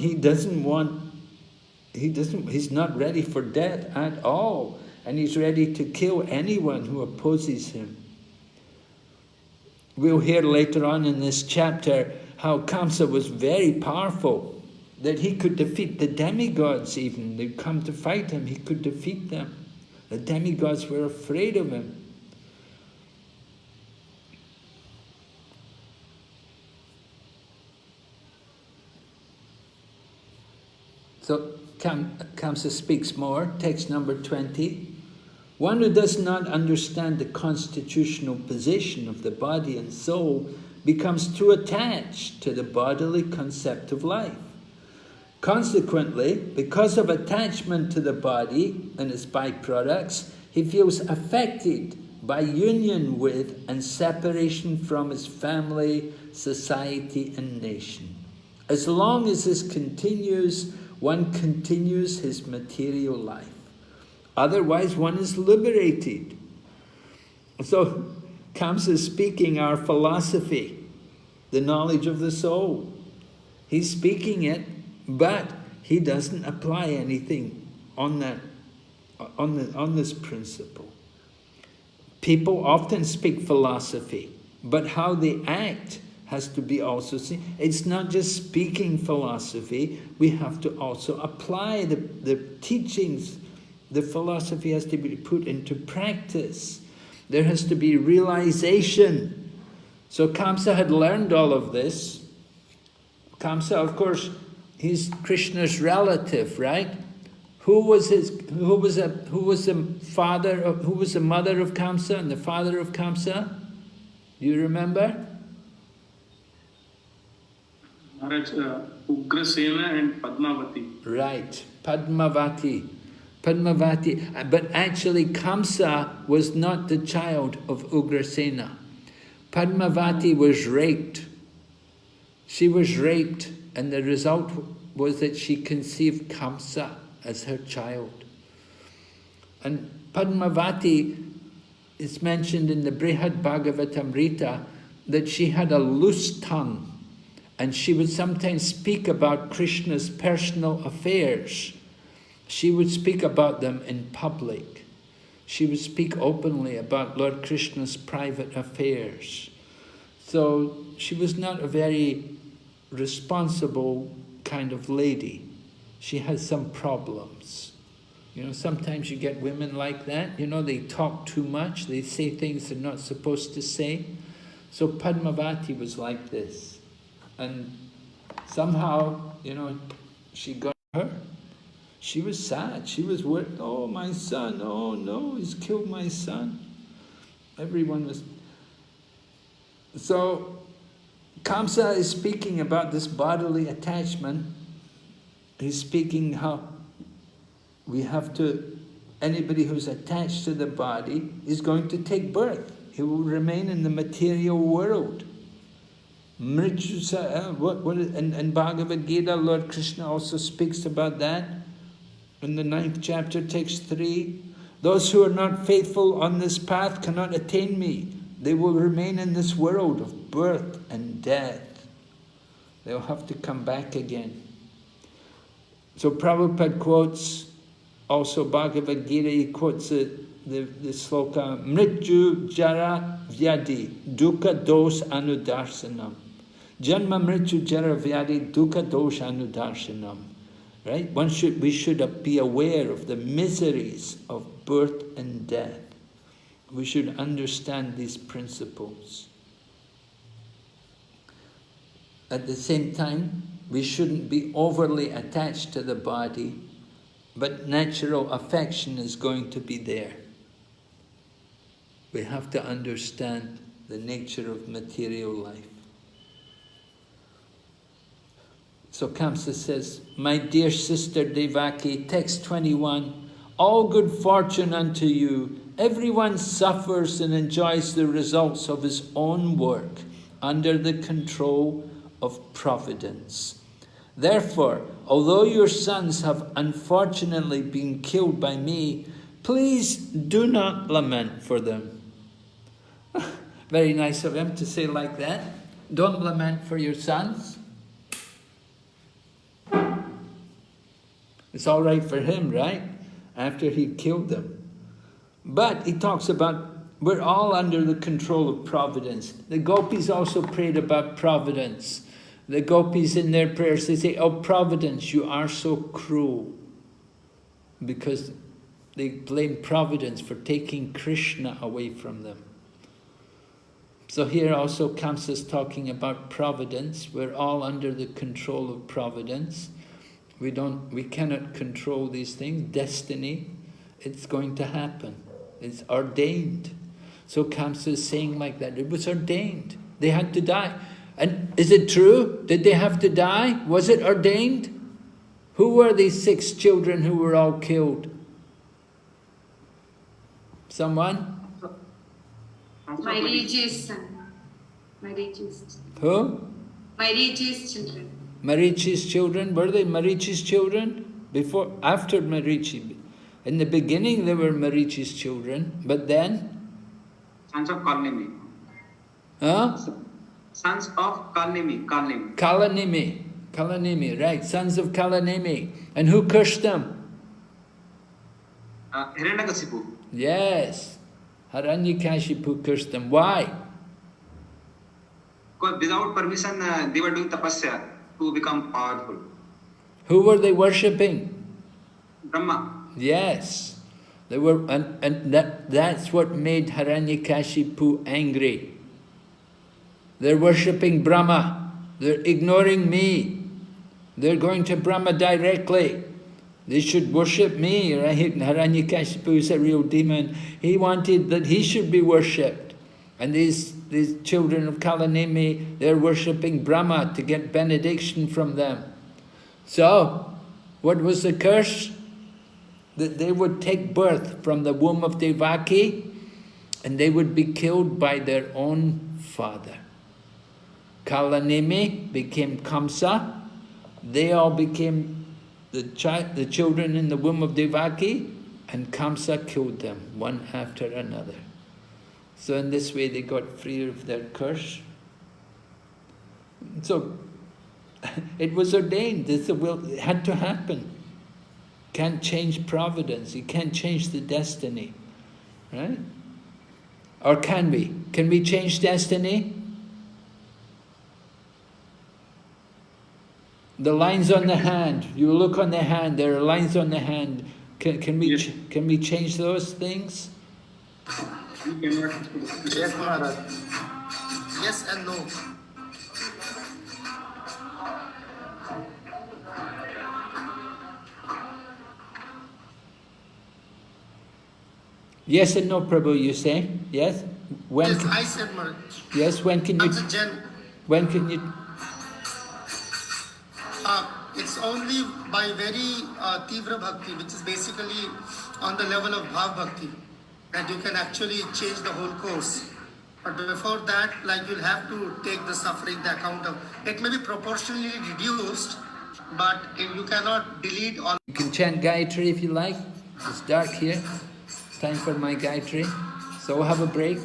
ready for death at all, and he's ready to kill anyone who opposes him. We'll hear later on in this chapter how Kamsa was very powerful, that he could defeat the demigods even. They'd come to fight him, he could defeat them. The demigods were afraid of him. So Kamsa speaks more, text number 20. One who does not understand the constitutional position of the body and soul becomes too attached to the bodily concept of life. Consequently, because of attachment to the body and its byproducts, he feels affected by union with and separation from his family, society and nation. As long as this continues, one continues his material life. Otherwise, one is liberated. So, Kamsa is speaking our philosophy, the knowledge of the soul. He's speaking it, but he doesn't apply anything on that, on this principle. People often speak philosophy, but how they act has to be also seen. It's not just speaking philosophy, we have to also apply the teachings. The philosophy has to be put into practice. There has to be realization. So Kamsa had learned all of this. Kamsa, of course, he's Krishna's relative, right? Who was the mother of Kamsa and the father of Kamsa? Do you remember? Maharaj, Ugrasena and Padmavati. Right, Padmavati. Padmavati. But actually Kamsa was not the child of Ugrasena. Padmavati was raped. She was raped, and the result was that she conceived Kamsa as her child. And Padmavati is mentioned in the Brihad Bhagavatamrita that she had a loose tongue, and she would sometimes speak about Krishna's personal affairs. She would speak about them in public. She would speak openly about Lord Krishna's private affairs. So she was not a very responsible kind of lady. She has some problems. You know, sometimes you get women like that. You know, they talk too much. They say things they're not supposed to say. So Padmavati was like this. And somehow, you know, she got hurt. She was sad. She was worried. Oh, my son. Oh, no, he's killed my son. Everyone was... So Kamsa is speaking about this bodily attachment. He's speaking how we have to, anybody who's attached to the body is going to take birth. He will remain in the material world. In Bhagavad Gita, Lord Krishna also speaks about that. In the 9th chapter, text 3, those who are not faithful on this path cannot attain me. They will remain in this world of birth and death. They'll have to come back again. So Prabhupada quotes also Bhagavad Gita, he quotes the sloka, Mrityu Jara Vyadi Dukkha Dos Anudarsanam. Janma Mrityu Jara Vyadi Dukkha Dos Anudarsanam. Right? We should be aware of the miseries of birth and death. We should understand these principles. At the same time, we shouldn't be overly attached to the body, but natural affection is going to be there. We have to understand the nature of material life. So Kamsa says, my dear sister Devaki, text 21, all good fortune unto you. Everyone suffers and enjoys the results of his own work under the control of providence. Therefore, although your sons have unfortunately been killed by me, please do not lament for them. Very nice of him to say like that. Don't lament for your sons. It's all right for him, right? After he killed them. But he talks about we're all under the control of providence. The gopis also prayed about providence. The gopis in their prayers, they say, oh providence, you are so cruel. Because they blame providence for taking Krishna away from them. So here also Kamsa is talking about providence. We're all under the control of providence. We cannot control these things. Destiny, it's going to happen. It's ordained. So Kamsa is saying like that. It was ordained. They had to die. And is it true? Did they have to die? Was it ordained? Who were these 6 children who were all killed? Someone? Marichi's son. Marichi's. Who? Marichi's children. Marichi's children. Were they Marichi's children? Before, after Marichi. In the beginning they were Marichi's children, but then? Sons of Kalnimi. Huh? Sons of Kalnimi. Kalanimi, right, sons of Kalanimi. And who cursed them? Hiranyakasipu. Yes, Hiranyakashipu cursed them. Why? Because without permission, they were doing tapasya to become powerful. Who were they worshipping? Brahma. Yes, they were, and that's what made Hiranyakashipu angry. They're worshipping Brahma. They're ignoring me. They're going to Brahma directly. They should worship me, right? Hiranyakashipu is a real demon. He wanted that he should be worshipped. And these children of Kalanimi, they're worshipping Brahma to get benediction from them. So, what was the curse? That they would take birth from the womb of Devaki and they would be killed by their own father. Kalanimi became Kamsa. They all became the children in the womb of Devaki, and Kamsa killed them one after another. So in this way they got free of their curse. So it was ordained, this will, it had to happen. Can't change providence, you can't change the destiny, right? Or can we? Can we change destiny? The lines on the hand, you look on the hand, there are lines on the hand. Can we change those things? You cannot. Yes, Maharaj. Yes and no. Yes and no, Prabhu, you say? Yes? When Yes, I said Maharaj. Yes, when can you... When can you... It's only by very Tivra Bhakti, which is basically on the level of Bhav Bhakti, that you can actually change the whole course. But before that, like, you'll have to take the suffering, the account of... It may be proportionally reduced, but you cannot delete all... You can chant Gayatri if you like. It's dark here. Time for my Gayatri. So we'll have a break.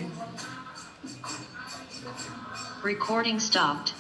Recording stopped.